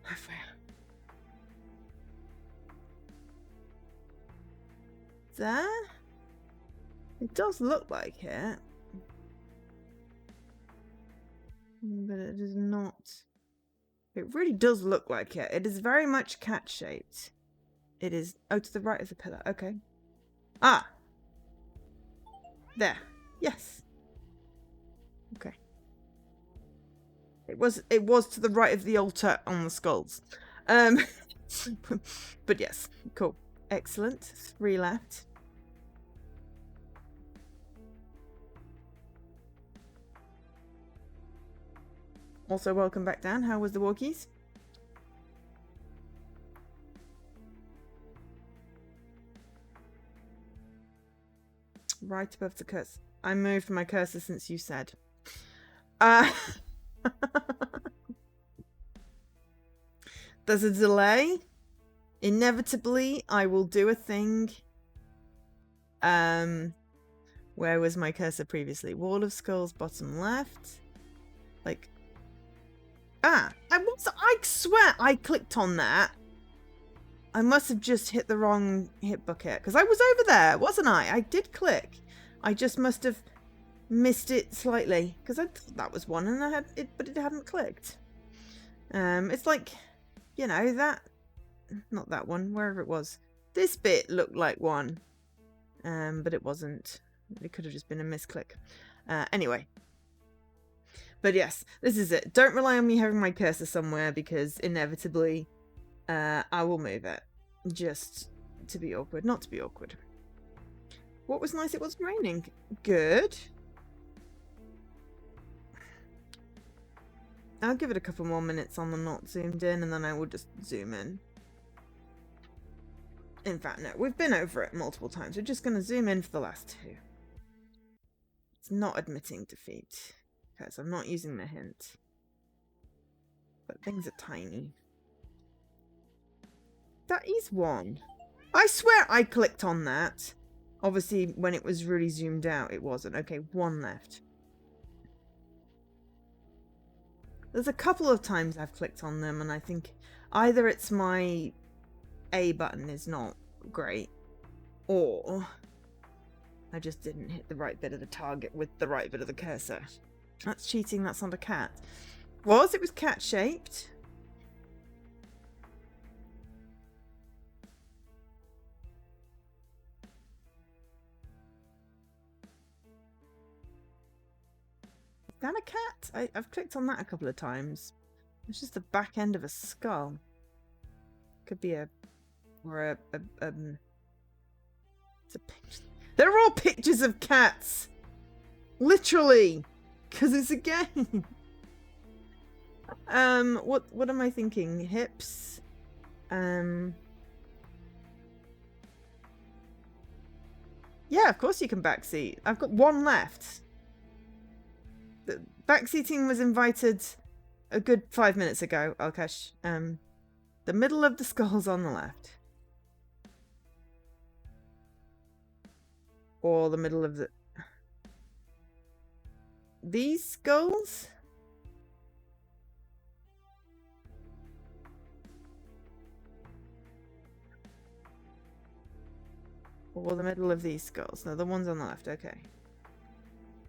A: halfway. There? It does look like it. But it is not. It really does look like it. It is very much cat-shaped. It is... Oh, to the right of the pillar. Okay. Ah! There. Yes. Okay. It was to the right of the altar on the skulls. But yes. Cool. Excellent. 3 left. Also, welcome back, Dan. How was the walkies? Right above the cursor. I moved my cursor since you said. There's a delay. Inevitably, I will do a thing. Where was my cursor previously? Wall of skulls, bottom left. Like... I swear I clicked on that. I must have just hit the wrong hit bucket. Because I was over there, wasn't I? I did click. I just must have missed it slightly. Because I thought that was one and I had it, but it hadn't clicked. It's like, you know, not that one, wherever it was. This bit looked like one, but it wasn't. It could have just been a misclick. Anyway. But yes, this is it. Don't rely on me having my cursor somewhere, because inevitably I will move it. Just to be awkward. Not to be awkward. What was nice? It wasn't raining. Good. I'll give it a couple more minutes on the not zoomed in, and then I will just zoom in. In fact, no, we've been over it multiple times. We're just going to zoom in for the last two. It's not admitting defeat, because I'm not using the hint. But things are tiny. That is one. I swear I clicked on that. Obviously, when it was really zoomed out, it wasn't. Okay, one left. There's a couple of times I've clicked on them, and I think either it's my A button is not great, or I just didn't hit the right bit of the target with the right bit of the cursor. That's cheating. That's not a cat. It was cat-shaped. Is that a cat? I've clicked on that a couple of times. It's just the back end of a skull. Could be it's a picture. They're all pictures of cats. Literally. Because it's a game. What am I thinking? Hips? Yeah, of course you can backseat. I've got one left. The backseating was invited a good 5 minutes ago, Alkesh. The middle of the skull's on the left. Or the middle of the... These skulls? Or the middle of these skulls? No, the one's on the left, okay.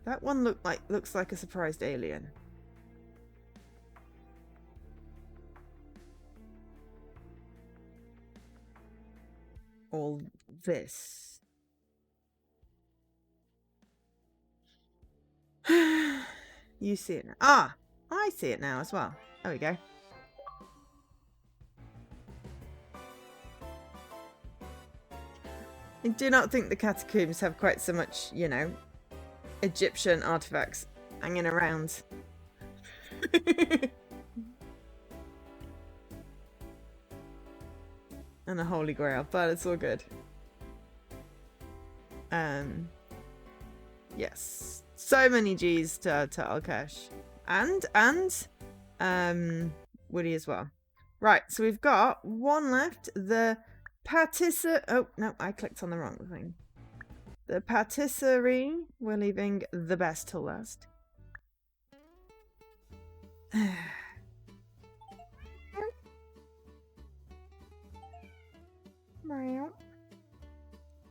A: That one looks like a surprised alien. All this. You see it now. Ah! I see it now as well. There we go. I do not think the catacombs have quite so much, you know, Egyptian artifacts hanging around. And a holy grail, but it's all good. Yes. So many G's to Alkesh. And Woody as well. Right, so we've got one left. The patisserie... Oh, no, I clicked on the wrong thing. The patisserie. We're leaving the best till last. I'm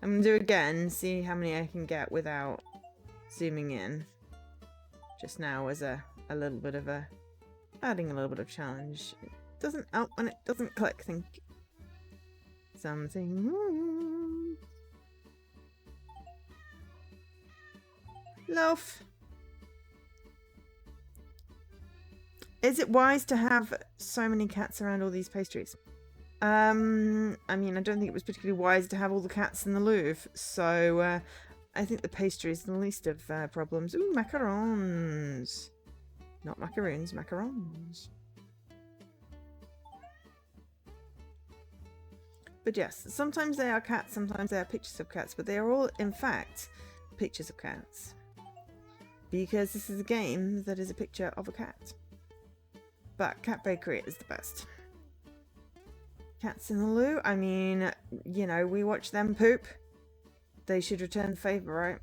A: going to do it again, see how many I can get without zooming in. Just now as a little bit of a... adding a little bit of challenge. It doesn't... Oh, and it doesn't click, think... Something... Loaf. Is it wise to have so many cats around all these pastries? I mean, I don't think it was particularly wise to have all the cats in the Louvre, so I think the pastry is the least of problems. Ooh, macarons. Not macaroons, macarons. But yes, sometimes they are cats, sometimes they are pictures of cats, but they are all, in fact, pictures of cats. Because this is a game that is a picture of a cat. But Cat Bakery is the best. Cats in the loo? I mean, you know, we watch them poop. They should return the favour, right?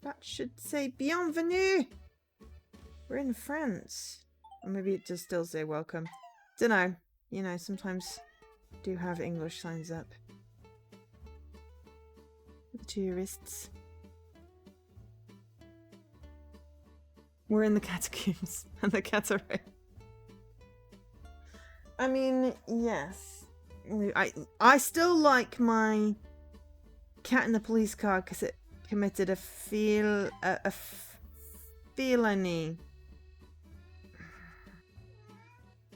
A: That should say bienvenue. We're in France. Or maybe it does still say welcome. Dunno. You know, sometimes do have English signs up. The tourists. We're in the catacombs. And the cats are right. I mean, yes. I still like my cat in the police car because it committed a felony.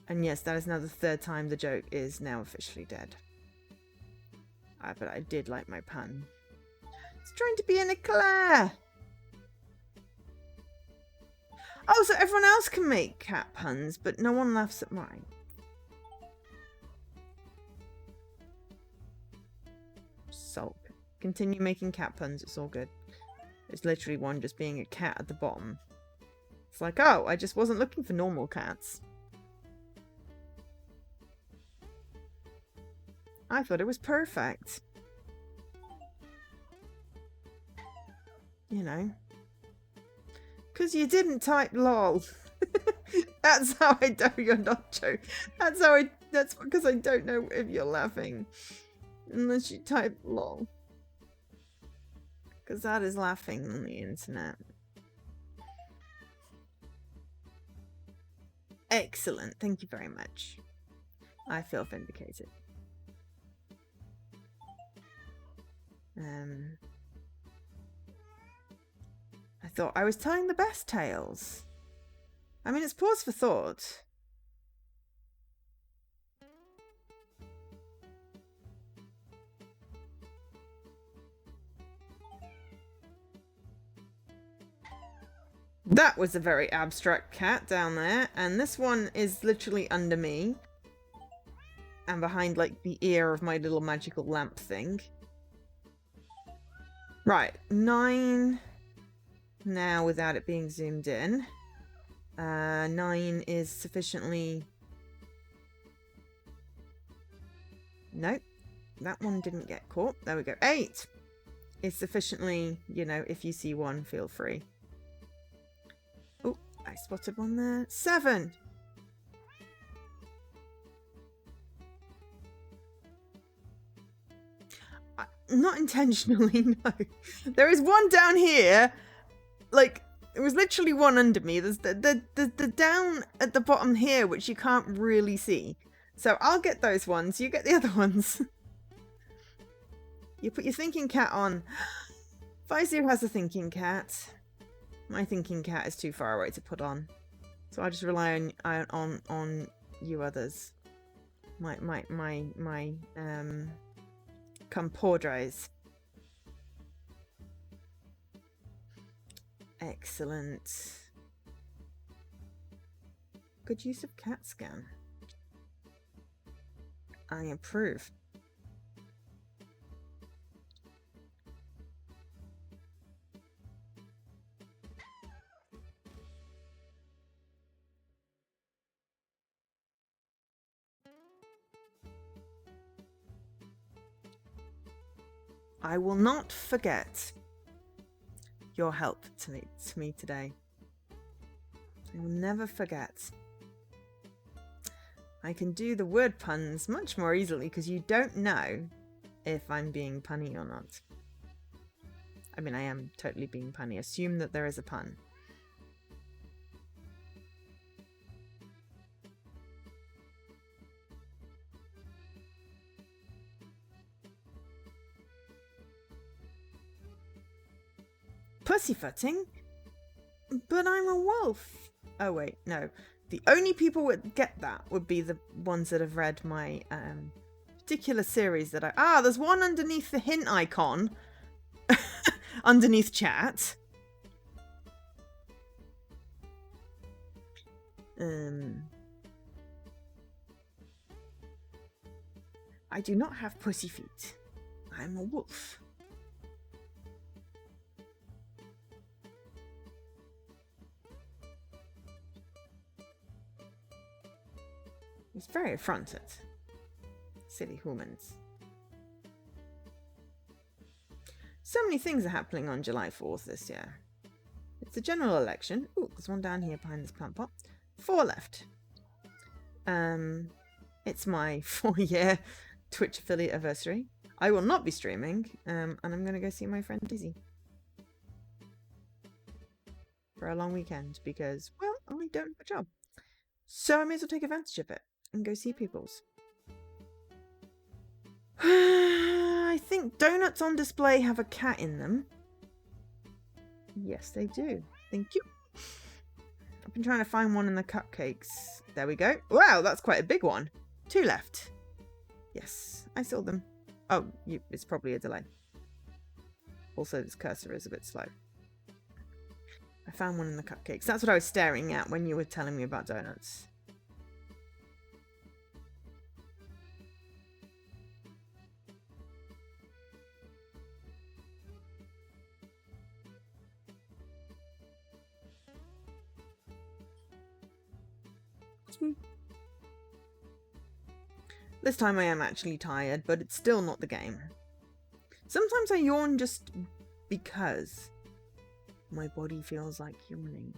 A: And yes, that is now the third time the joke is now officially dead. But I did like my pun. It's trying to be an eclair. Oh, so everyone else can make cat puns, but no one laughs at mine. Sulk. Continue making cat puns, it's all good. It's literally one just being a cat at the bottom. It's like, oh, I just wasn't looking for normal cats. I thought it was perfect. You know. Because you didn't type lol. That's how I know you're not joking. That's because I don't know if you're laughing. Unless you type lol. Because that is laughing on the internet. Excellent. Thank you very much. I feel vindicated. I thought I was telling the best tales. I mean, it's pause for thought. That was a very abstract cat down there, and this one is literally under me. And behind, like, the ear of my little magical lamp thing. Right, 9 now without it being zoomed in. 9 is sufficiently... Nope, that one didn't get caught. There we go. 8 is sufficiently, you know, if you see one, feel free. Oh, I spotted one there. 7! Not intentionally, no. There is one down here. Like, there was literally one under me. There's the down at the bottom here, which you can't really see. So I'll get those ones. You get the other ones. You put your thinking cat on. Vizier has a thinking cat. My thinking cat is too far away to put on. So I just rely on you others. My compadres. Excellent. Good use of cat scan. I approve. I will not forget your help to me today. I will never forget. I can do the word puns much more easily because you don't know if I'm being punny or not. I mean, I am totally being punny. Assume that there is a pun. Pussyfooting? But I'm a wolf. Oh wait, no. The only people who would get that would be the ones that have read my particular series that I... Ah, there's one underneath the hint icon. Underneath chat. I do not have pussy feet. I'm a wolf. He's very affronted. Silly humans. So many things are happening on July 4th this year. It's the general election. Oh, there's one down here behind this plant pot. 4 left. It's my 4-year Twitch affiliate anniversary. I will not be streaming, and I'm going to go see my friend Dizzy for a long weekend because, well, I don't have a job. So I may as well take advantage of it and go see people's. I think donuts on display have a cat in them. Yes, they do. Thank you. I've been trying to find one in the cupcakes. There we go. Wow, that's quite a big one. 2 left. Yes, I saw them. Oh, it's probably a delay. Also, this cursor is a bit slow. I found one in the cupcakes. That's what I was staring at when you were telling me about donuts. This time I am actually tired, but it's still not the game. Sometimes I yawn just because my body feels like yawning.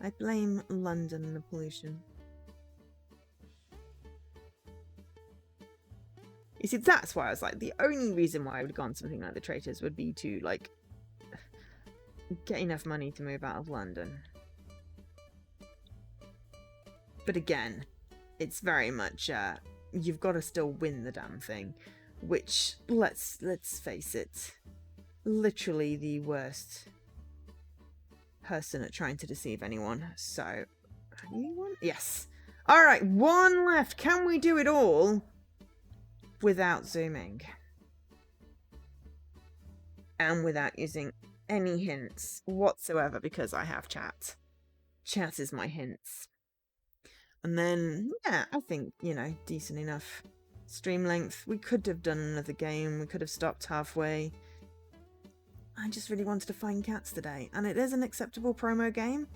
A: I blame London and the pollution. You see, that's why I was like, the only reason why I would have gone something like the Traitors would be to, like, get enough money to move out of London. But again, it's very much, you've got to still win the damn thing. Which, let's face it, literally the worst person at trying to deceive anyone. So, anyone? Yes. Alright, 1 left. Can we do it all without zooming? And without using any hints whatsoever, because I have chat. Chat is my hints. And then, yeah, I think, you know, decent enough stream length. We could have done another game. We could have stopped halfway. I just really wanted to find cats today. And it is an acceptable promo game.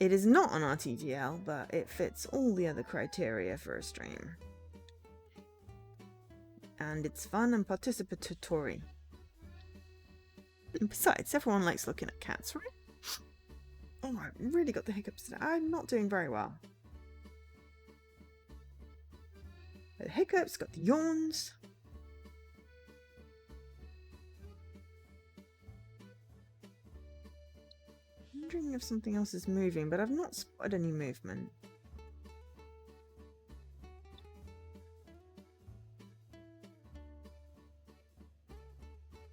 A: It is not on RTGL, but it fits all the other criteria for a stream. And it's fun and participatory. And besides, everyone likes looking at cats, right? Oh, I really got the hiccups today. I'm not doing very well. The hiccups, got the yawns. I'm wondering if something else is moving, but I've not spotted any movement.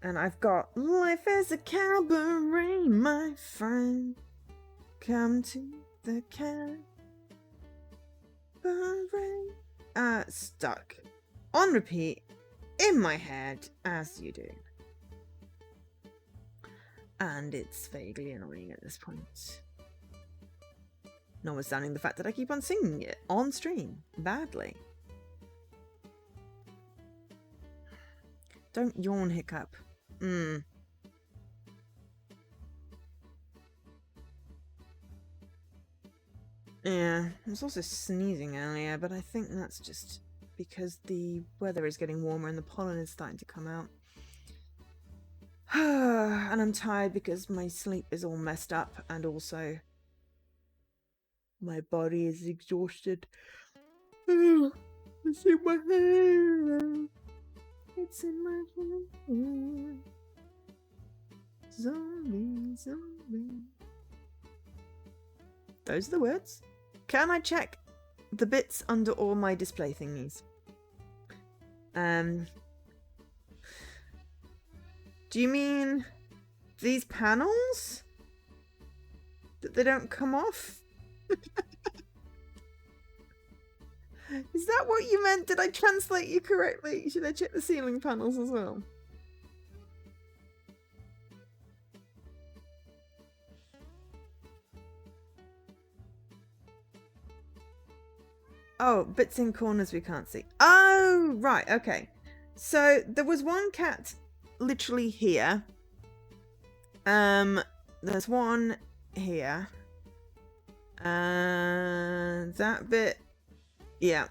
A: And I've got life is a cabaret, my friend. Come to the cabaret. Stuck on repeat in my head as you do. And it's vaguely annoying at this point. Notwithstanding the fact that I keep on singing it on stream badly. Don't yawn, Hiccup. Yeah, I was also sneezing earlier, but I think that's just because the weather is getting warmer and the pollen is starting to come out. And I'm tired because my sleep is all messed up and also my body is exhausted. It's in my hair. It's in my hair. Zombie, zombie. Those are the words. Can I check the bits under all my display thingies? Do you mean these panels? That they don't come off? Is that what you meant? Did I translate you correctly? Should I check the ceiling panels as well? Oh, bits in corners we can't see. Oh, right, okay. So there was one cat literally here. There's one here. That bit. Yeah.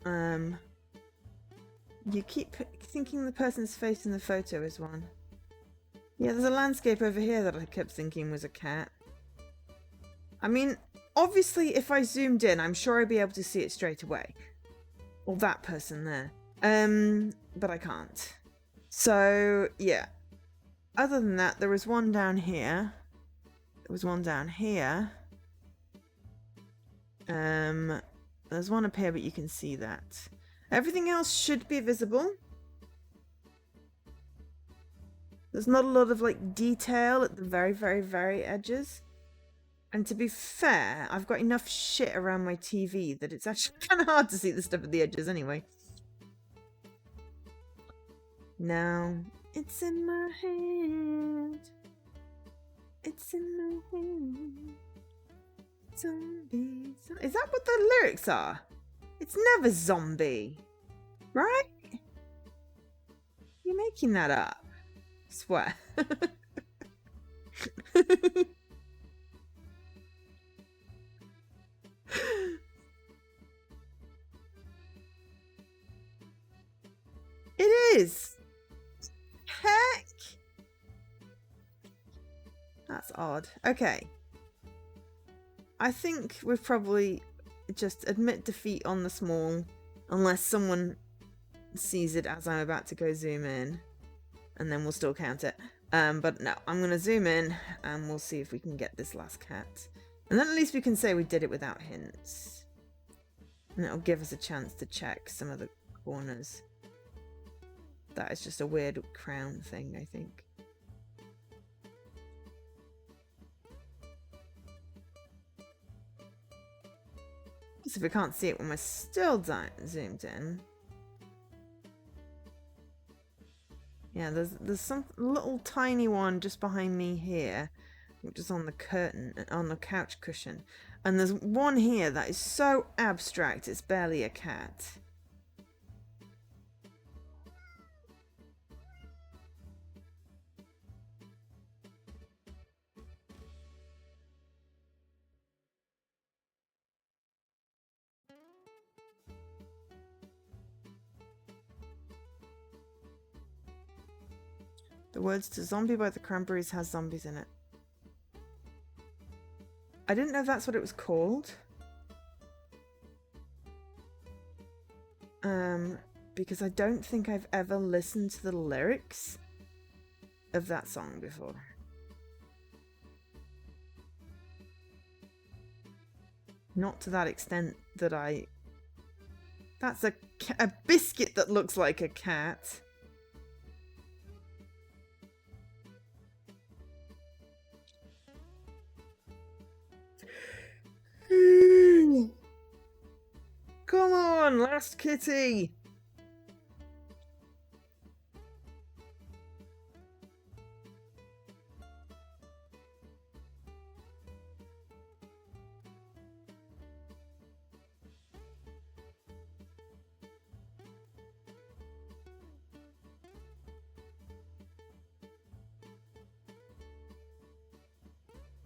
A: You keep thinking the person's face in the photo is one. Yeah, there's a landscape over here that I kept thinking was a cat. I mean, obviously, if I zoomed in, I'm sure I'd be able to see it straight away. Or that person there. But I can't. So, yeah. Other than that, there was one down here. There was one down here. There's one up here, but you can see that. Everything else should be visible. There's not a lot of, like, detail at the very, very, very edges. And to be fair, I've got enough shit around my TV that it's actually kind of hard to see the stuff at the edges anyway. Now, it's in my head. It's in my head. Zombie. Is that what the lyrics are? It's never zombie. Right? You're making that up. I swear. It is. Heck. That's odd. Okay. I think we've probably just admit defeat on the small, unless someone sees it as I'm about to go zoom in, and then we'll still count it. But no, I'm going to zoom in and we'll see if we can get this last cat. And then at least we can say we did it without hints. And it'll give us a chance to check some of the corners. That is just a weird crown thing, I think. So if we can't see it when we're still zoomed in. Yeah, there's some little tiny one just behind me here, which is on the curtain, on the couch cushion. And there's one here that is so abstract, it's barely a cat. The words to Zombie by the Cranberries has zombies in it. I didn't know that's what it was called. Because I don't think I've ever listened to the lyrics of that song before. Not to that extent that I... That's a biscuit that looks like a cat. Come on, last kitty!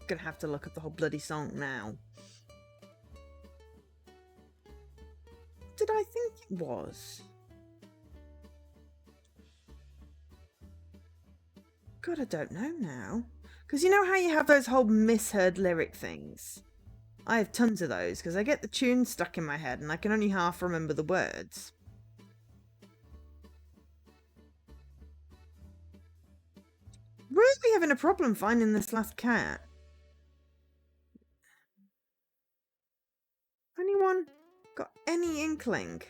A: Gonna have to look up the whole bloody song now. Did I think it was? God, I don't know now. Because you know how you have those whole misheard lyric things? I have tons of those because I get the tune stuck in my head and I can only half remember the words. Really having a problem finding this last cat. Anyone got any inkling?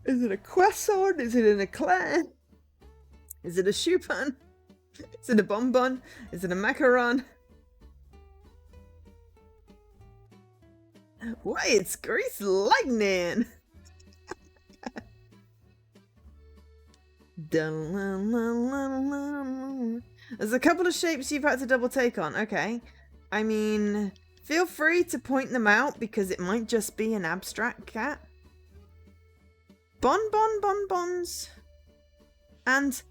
A: Is it a croissant? Is it an eclair? Is it a chupin? Is it a bonbon? Is it a macaron? Why, it's grease lightning! There's a couple of shapes you've had to double take on. Okay. I mean, feel free to point them out because it might just be an abstract cat. Bonbons. And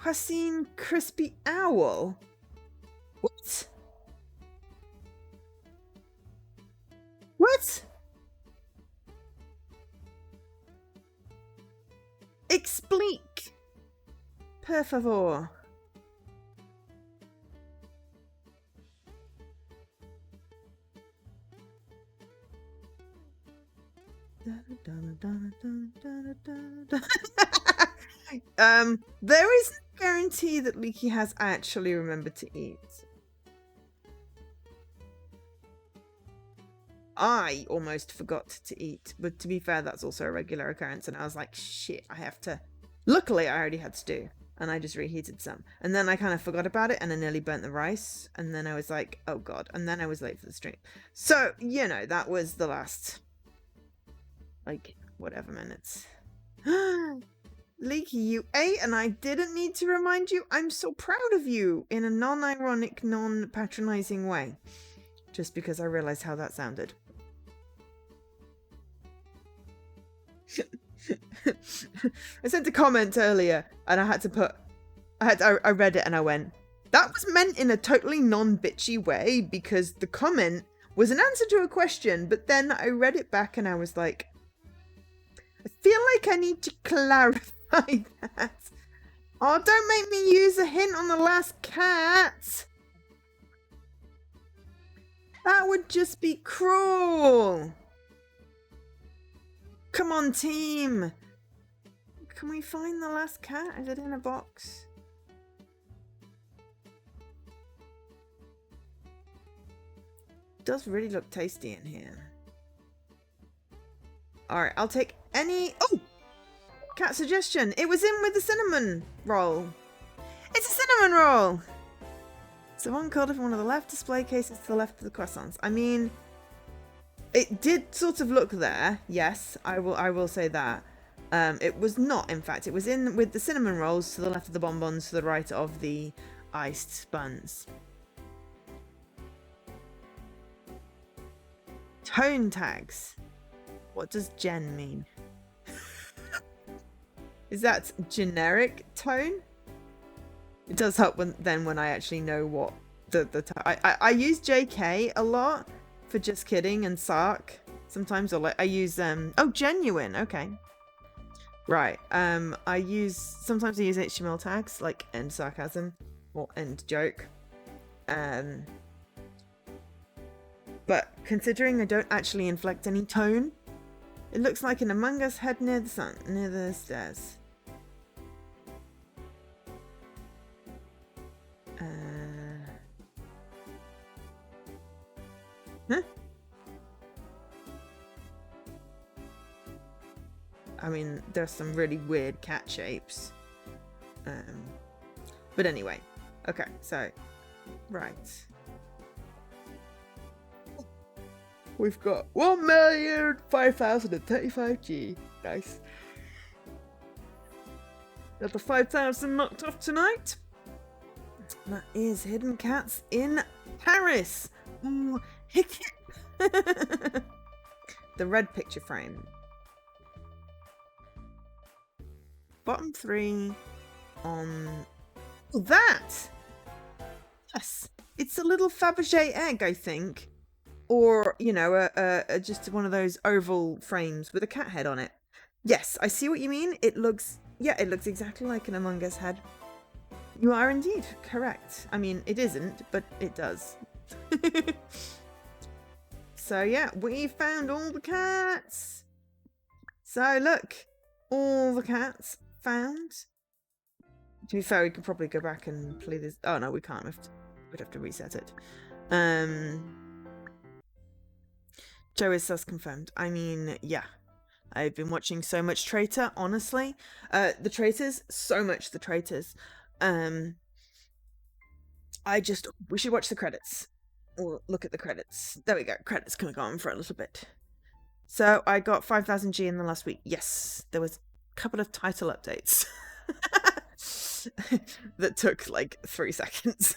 A: Haseen Crispy Owl. What? What? Explique. Per favor. There is no guarantee that Leaky has actually remembered to eat. I almost forgot to eat, but to be fair, that's also a regular occurrence, and I was like, shit, I have to. Luckily, I already had stew, and I just reheated some, and then I kind of forgot about it, and I nearly burnt the rice, and then I was like, oh god, and then I was late for the stream. So, you know, that was the last, like, whatever minutes. Leaky, you ate, and I didn't need to remind you. I'm so proud of you in a non-ironic, non-patronizing way, just because I realized how that sounded. I sent a comment earlier and I had to put, I read it and I went, that was meant in a totally non-bitchy way because the comment was an answer to a question, but then I read it back and I was like, I feel like I need to clarify that. Oh, don't make me use a hint on the last cat. That would just be cruel. Come on, team. Can we find the last cat? Is it in a box? It does really look tasty in here. Alright, I'll take any... Oh! Cat suggestion. It was in with the cinnamon roll. It's a cinnamon roll! So one called from one of the left display cases to the left of the croissants. I mean... It did sort of look there, yes, I will say that. It was not, in fact. It was in with the cinnamon rolls to the left of the bonbons, to the right of the iced buns. Tone tags. What does gen mean? Is that generic tone? It does help when I actually know what I use JK a lot. For just kidding and sarc. Sometimes I use oh, genuine, okay. Right. Sometimes I use HTML tags like end sarcasm or end joke. But considering I don't actually inflect any tone, it looks like an Among Us head near the sun, near the stairs. Huh? I mean, there's some really weird cat shapes. But anyway. Okay, so... Right. We've got 1,005,035G. Nice. Got the 5,000 knocked off tonight. That is Hidden Cats in Paris. Ooh, the red picture frame. Bottom 3 on that. Yes, it's a little Fabergé egg, I think, or you know, just one of those oval frames with a cat head on it. Yes, I see what you mean. It looks exactly like an Among Us head. You are indeed correct. I mean, it isn't, but it does. So yeah, we found all the cats. So look, all the cats found. To be fair, we could probably go back and play this. Oh no, we can't. We'd have to reset it. Joe is sus confirmed. I mean, yeah. I've been watching so much Traitor, honestly. The Traitors, so much the Traitors. We should watch the credits. Or look at the credits. There we go. Credits can go on for a little bit. So I got 5,000G in the last week. Yes, there was a couple of title updates. That took like 3 seconds.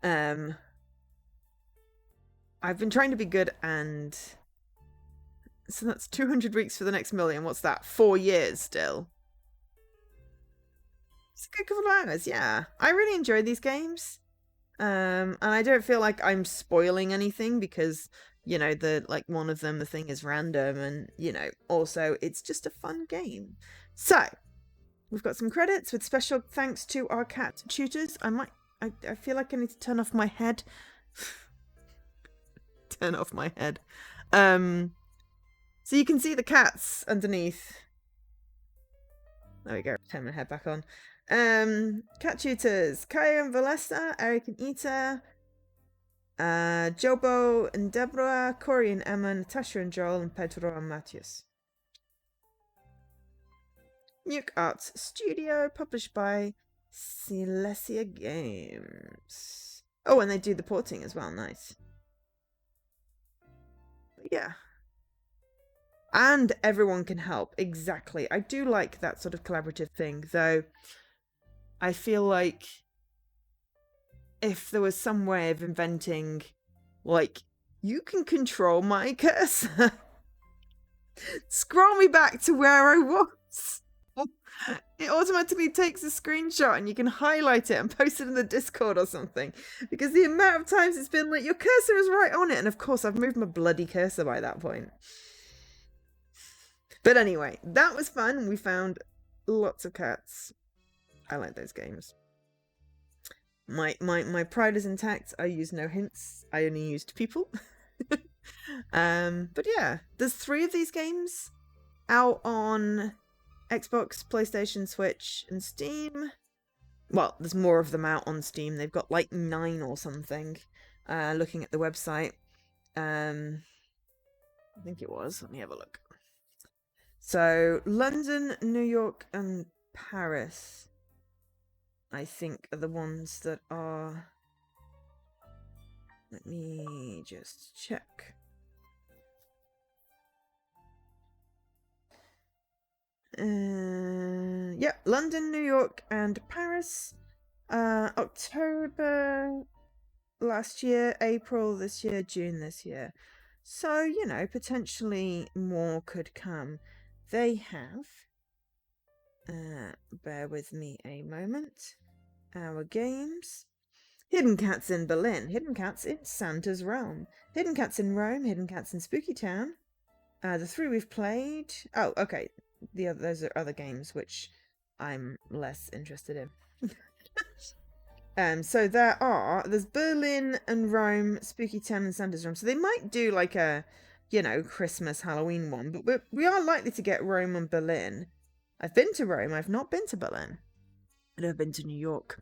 A: I've been trying to be good, and so that's 200 weeks for the next million. What's that? 4 years still. It's a good couple of hours, yeah. I really enjoy these games. And I don't feel like I'm spoiling anything because, you know, one of them, the thing is random, and, you know, also it's just a fun game. So, we've got some credits with special thanks to our cat tutors. I feel like I need to turn off my head. Turn off my head. So you can see the cats underneath. There we go. Turn my head back on. Cat tutors: Kaya and Valessa, Eric and Ita, Jobo and Deborah, Corey and Emma, Natasha and Joel, and Pedro and Matthias. Nuke Arts Studio, published by Silesia Games. Oh, and they do the porting as well. Nice. But yeah. And everyone can help. Exactly. I do like that sort of collaborative thing, though I feel like if there was some way of inventing, like, you can control my cursor. Scroll me back to where I was. It automatically takes a screenshot and you can highlight it and post it in the Discord or something. Because the amount of times it's been like, your cursor is right on it. And of course, I've moved my bloody cursor by that point. But anyway, that was fun. We found lots of cats. I like those games. My pride is intact. I use no hints. I only used people. But yeah, there's 3 of these games out on Xbox, PlayStation, Switch, and Steam. Well, there's more of them out on Steam. They've got like 9 or something. Looking at the website. I think it was. Let me have a look. So, London, New York, and Paris, I think, are the ones that are... Let me just check. Yeah, London, New York, and Paris. October last year, April this year, June this year. So, you know, potentially more could come. They have... bear with me a moment. Our games. Hidden Cats in Berlin. Hidden Cats in Santa's Realm. Hidden Cats in Rome. Hidden Cats in Spooky Town. The 3 we've played. Oh, okay. Those are other games which I'm less interested in. So there's Berlin and Rome, Spooky Town and Santa's Realm. So they might do like a, you know, Christmas, Halloween one. But we are likely to get Rome and Berlin. I've been to Rome. I've not been to Berlin. I've never been to New York.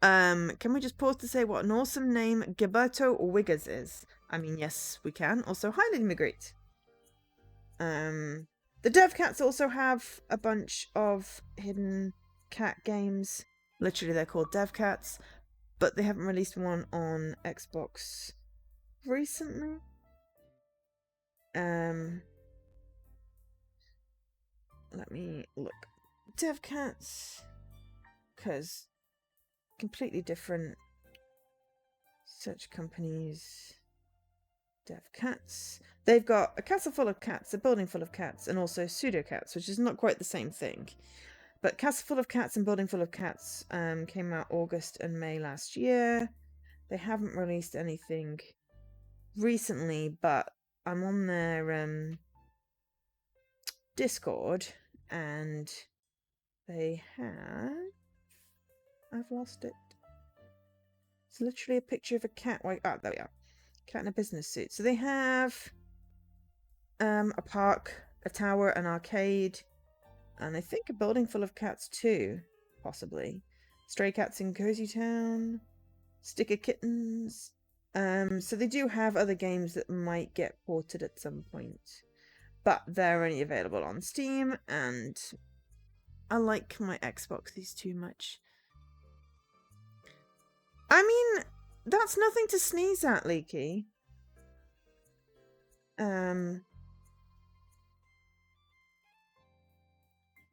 A: Can we just pause to say what an awesome name Gilberto Wiggers is? I mean, yes, we can. Also, hi, Lady Magritte. The Dev Cats also have a bunch of hidden cat games. Literally, they're called Dev Cats, but they haven't released one on Xbox recently. Let me look. Dev Cats, because completely different search companies. Dev Cats. They've got a castle full of cats, a building full of cats, and also pseudo cats, which is not quite the same thing. But Castle Full of Cats and Building Full of Cats came out August and May last year. They haven't released anything recently, but I'm on their Discord, and they have... I've lost it. It's literally a picture of a cat. There we are. Cat in a business suit. So they have a park, a tower, an arcade, and I think a building full of cats too, possibly. Stray Cats in Cozy Town, Sticker Kittens. So they do have other games that might get ported at some point, but they're only available on Steam, and I like my Xboxes too much. I mean, that's nothing to sneeze at, Leaky.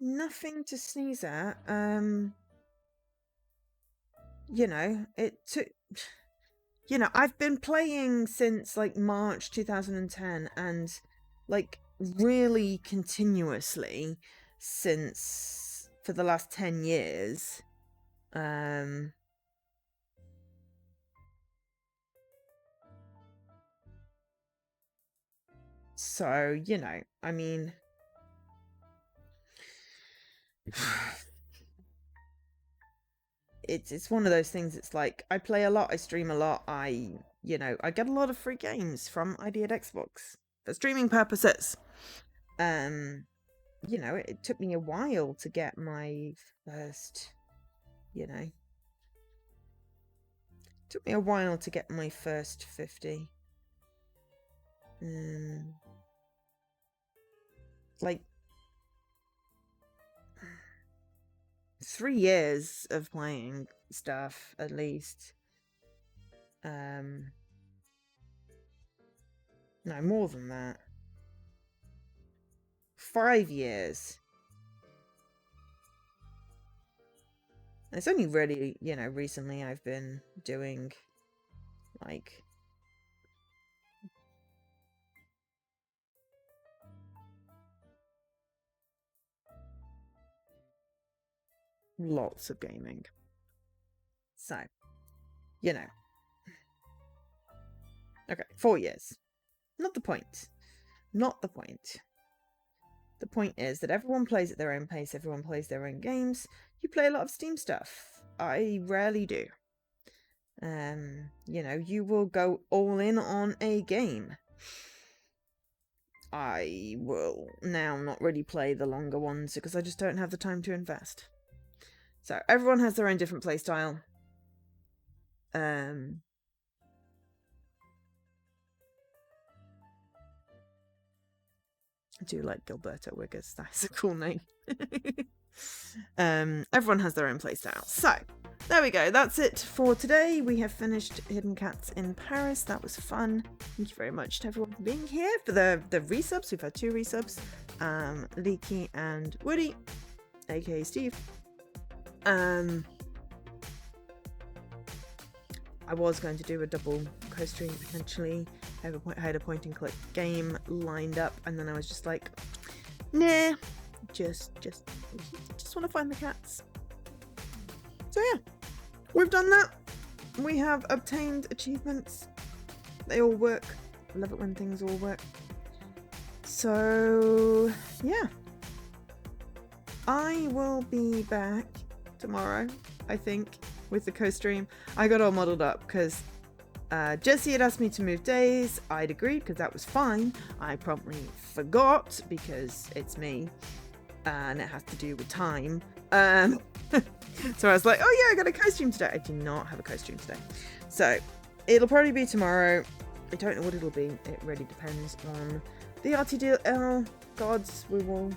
A: Nothing to sneeze at. You know, it took... You know, I've been playing since, like, March 2010, and, like, really continuously since... for the last 10 years. So, you know, I mean... it's one of those things. It's like I play a lot, I stream a lot, I get a lot of free games from ID at Xbox for streaming purposes. It took me a while to get my first, took me a while to get my first 50. Like 3 years of playing stuff at least. No, more than that. 5 years. It's only really, recently I've been doing, like, lots of gaming. So, Okay, 4 years. Not the point. Not the point. The point is that everyone plays at their own pace, everyone plays their own games. You play a lot of Steam stuff. I rarely do. You will go all in on a game. I will now not really play the longer ones because I just don't have the time to invest. So everyone has their own different play style. I do like Gilberto Wiggers. That's a cool name. Everyone has their own playstyle. So, there we go. That's it for today. We have finished Hidden Cats in Paris. That was fun. Thank you very much to everyone for being here. For the resubs, we've had 2 resubs. Leaky and Woody, aka Steve. I was going to do a double co-stream potentially. I had a point and click game lined up, and then I was just like, nah, just want to find the cats. So yeah, we've done that. We have obtained achievements. They all work. I love it when things all work. So yeah, I will be back tomorrow, I think, with the co-stream. I got all muddled up because Jesse had asked me to move days. I'd agreed because that was fine. I promptly forgot because it's me and it has to do with time. So I was like, oh yeah, I got a co-stream today. I do not have a co-stream today. So it'll probably be tomorrow. I don't know what it'll be. It really depends on the RTDL gods. We will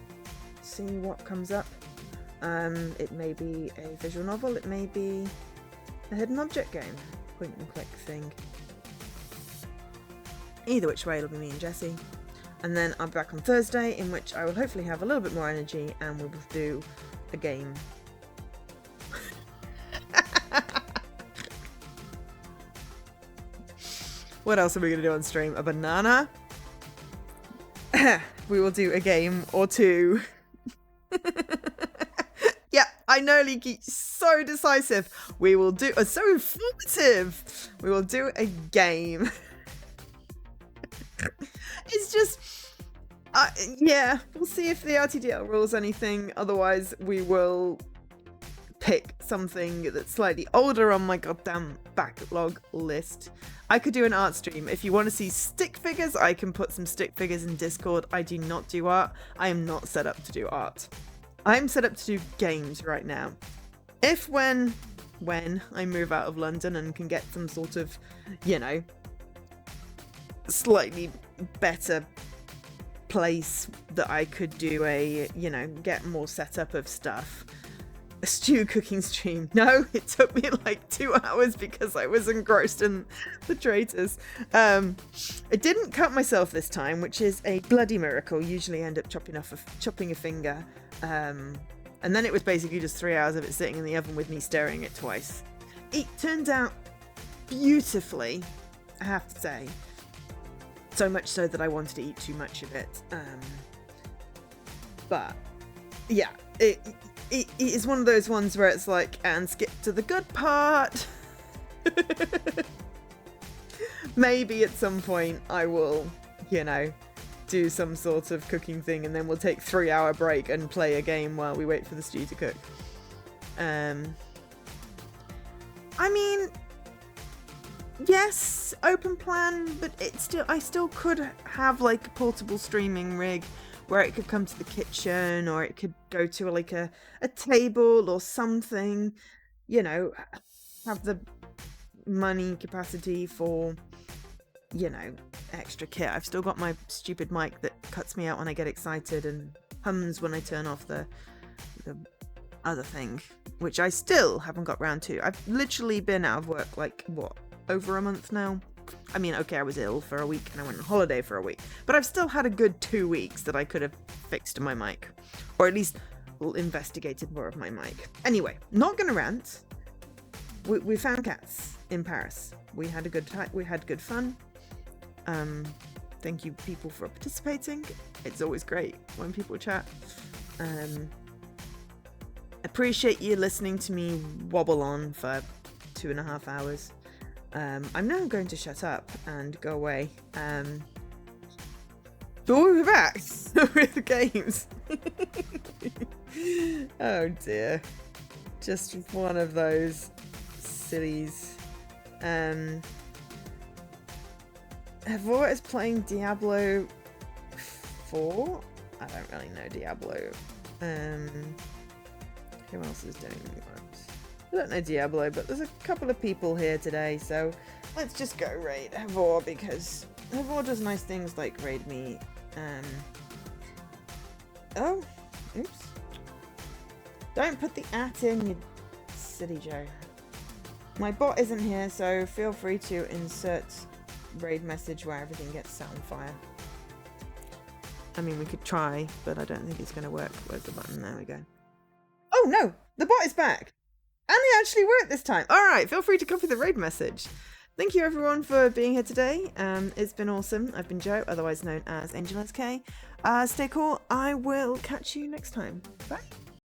A: see what comes up. It may be a visual novel. It may be a hidden object game. Point and click thing. Either which way, it'll be me and Jesse. And then I'm back on Thursday, in which I will hopefully have a little bit more energy and we will do a game. What else are we going to do on stream? A banana? We will do a game or 2. Yeah, I know, Leaky. So decisive. We will do... so informative. We will do a game. It's just... yeah, we'll see if the RTDL rules anything. Otherwise, we will pick something that's slightly older on my goddamn backlog list. I could do an art stream. If you want to see stick figures, I can put some stick figures in Discord. I do not do art. I am not set up to do art. I'm set up to do games right now. If when I move out of London and can get some sort of, slightly better place that I could do a, get more setup of stuff. A stew cooking stream. No, it took me like 2 hours because I was engrossed in the traitors. I didn't cut myself this time, which is a bloody miracle. Usually I end up chopping a finger. And then it was basically just 3 hours of it sitting in the oven with me stirring it twice. It turned out beautifully, I have to say. So much so that I wanted to eat too much of it. But yeah, it is one of those ones where it's like, and skip to the good part. Maybe at some point I will, do some sort of cooking thing, and then we'll take 3-hour break and play a game while we wait for the stew to cook. I mean, yes, open plan, but I still could have like a portable streaming rig where it could come to the kitchen, or it could go to like a table or something, you know, have the money capacity for, you know, extra kit. I've still got my stupid mic that cuts me out when I get excited and hums when I turn off the other thing, which I still haven't got round to. I've literally been out of work like, what, over a month now? I mean, okay, I was ill for a week and I went on holiday for a week, but I've still had a good 2 weeks that I could have fixed my mic, or at least investigated more of my mic. Anyway, not gonna rant. We found cats in Paris. We had a good time. We had good fun. Thank you people for participating. It's always great when people chat. Appreciate you listening to me wobble on for 2.5 hours. I'm now going to shut up and go away. But we'll be back with the games. Oh dear. Just one of those sillies. Havor is playing Diablo 4? I don't really know Diablo. Who else is doing what? I don't know Diablo, but there's a couple of people here today, so let's just go raid Havor, because Havor does nice things like raid me. Oh, oops. Don't put the @ in, you silly Joe. My bot isn't here, so feel free to insert raid message where everything gets set on fire. I mean, we could try, but I don't think it's going to work. Where's the button? There we go. Oh no, the bot is back. And it actually worked this time. All right, feel free to copy the raid message. Thank you everyone for being here today. It's been awesome. I've been Joe, otherwise known as Angel SK. Stay cool. I will catch you next time. Bye.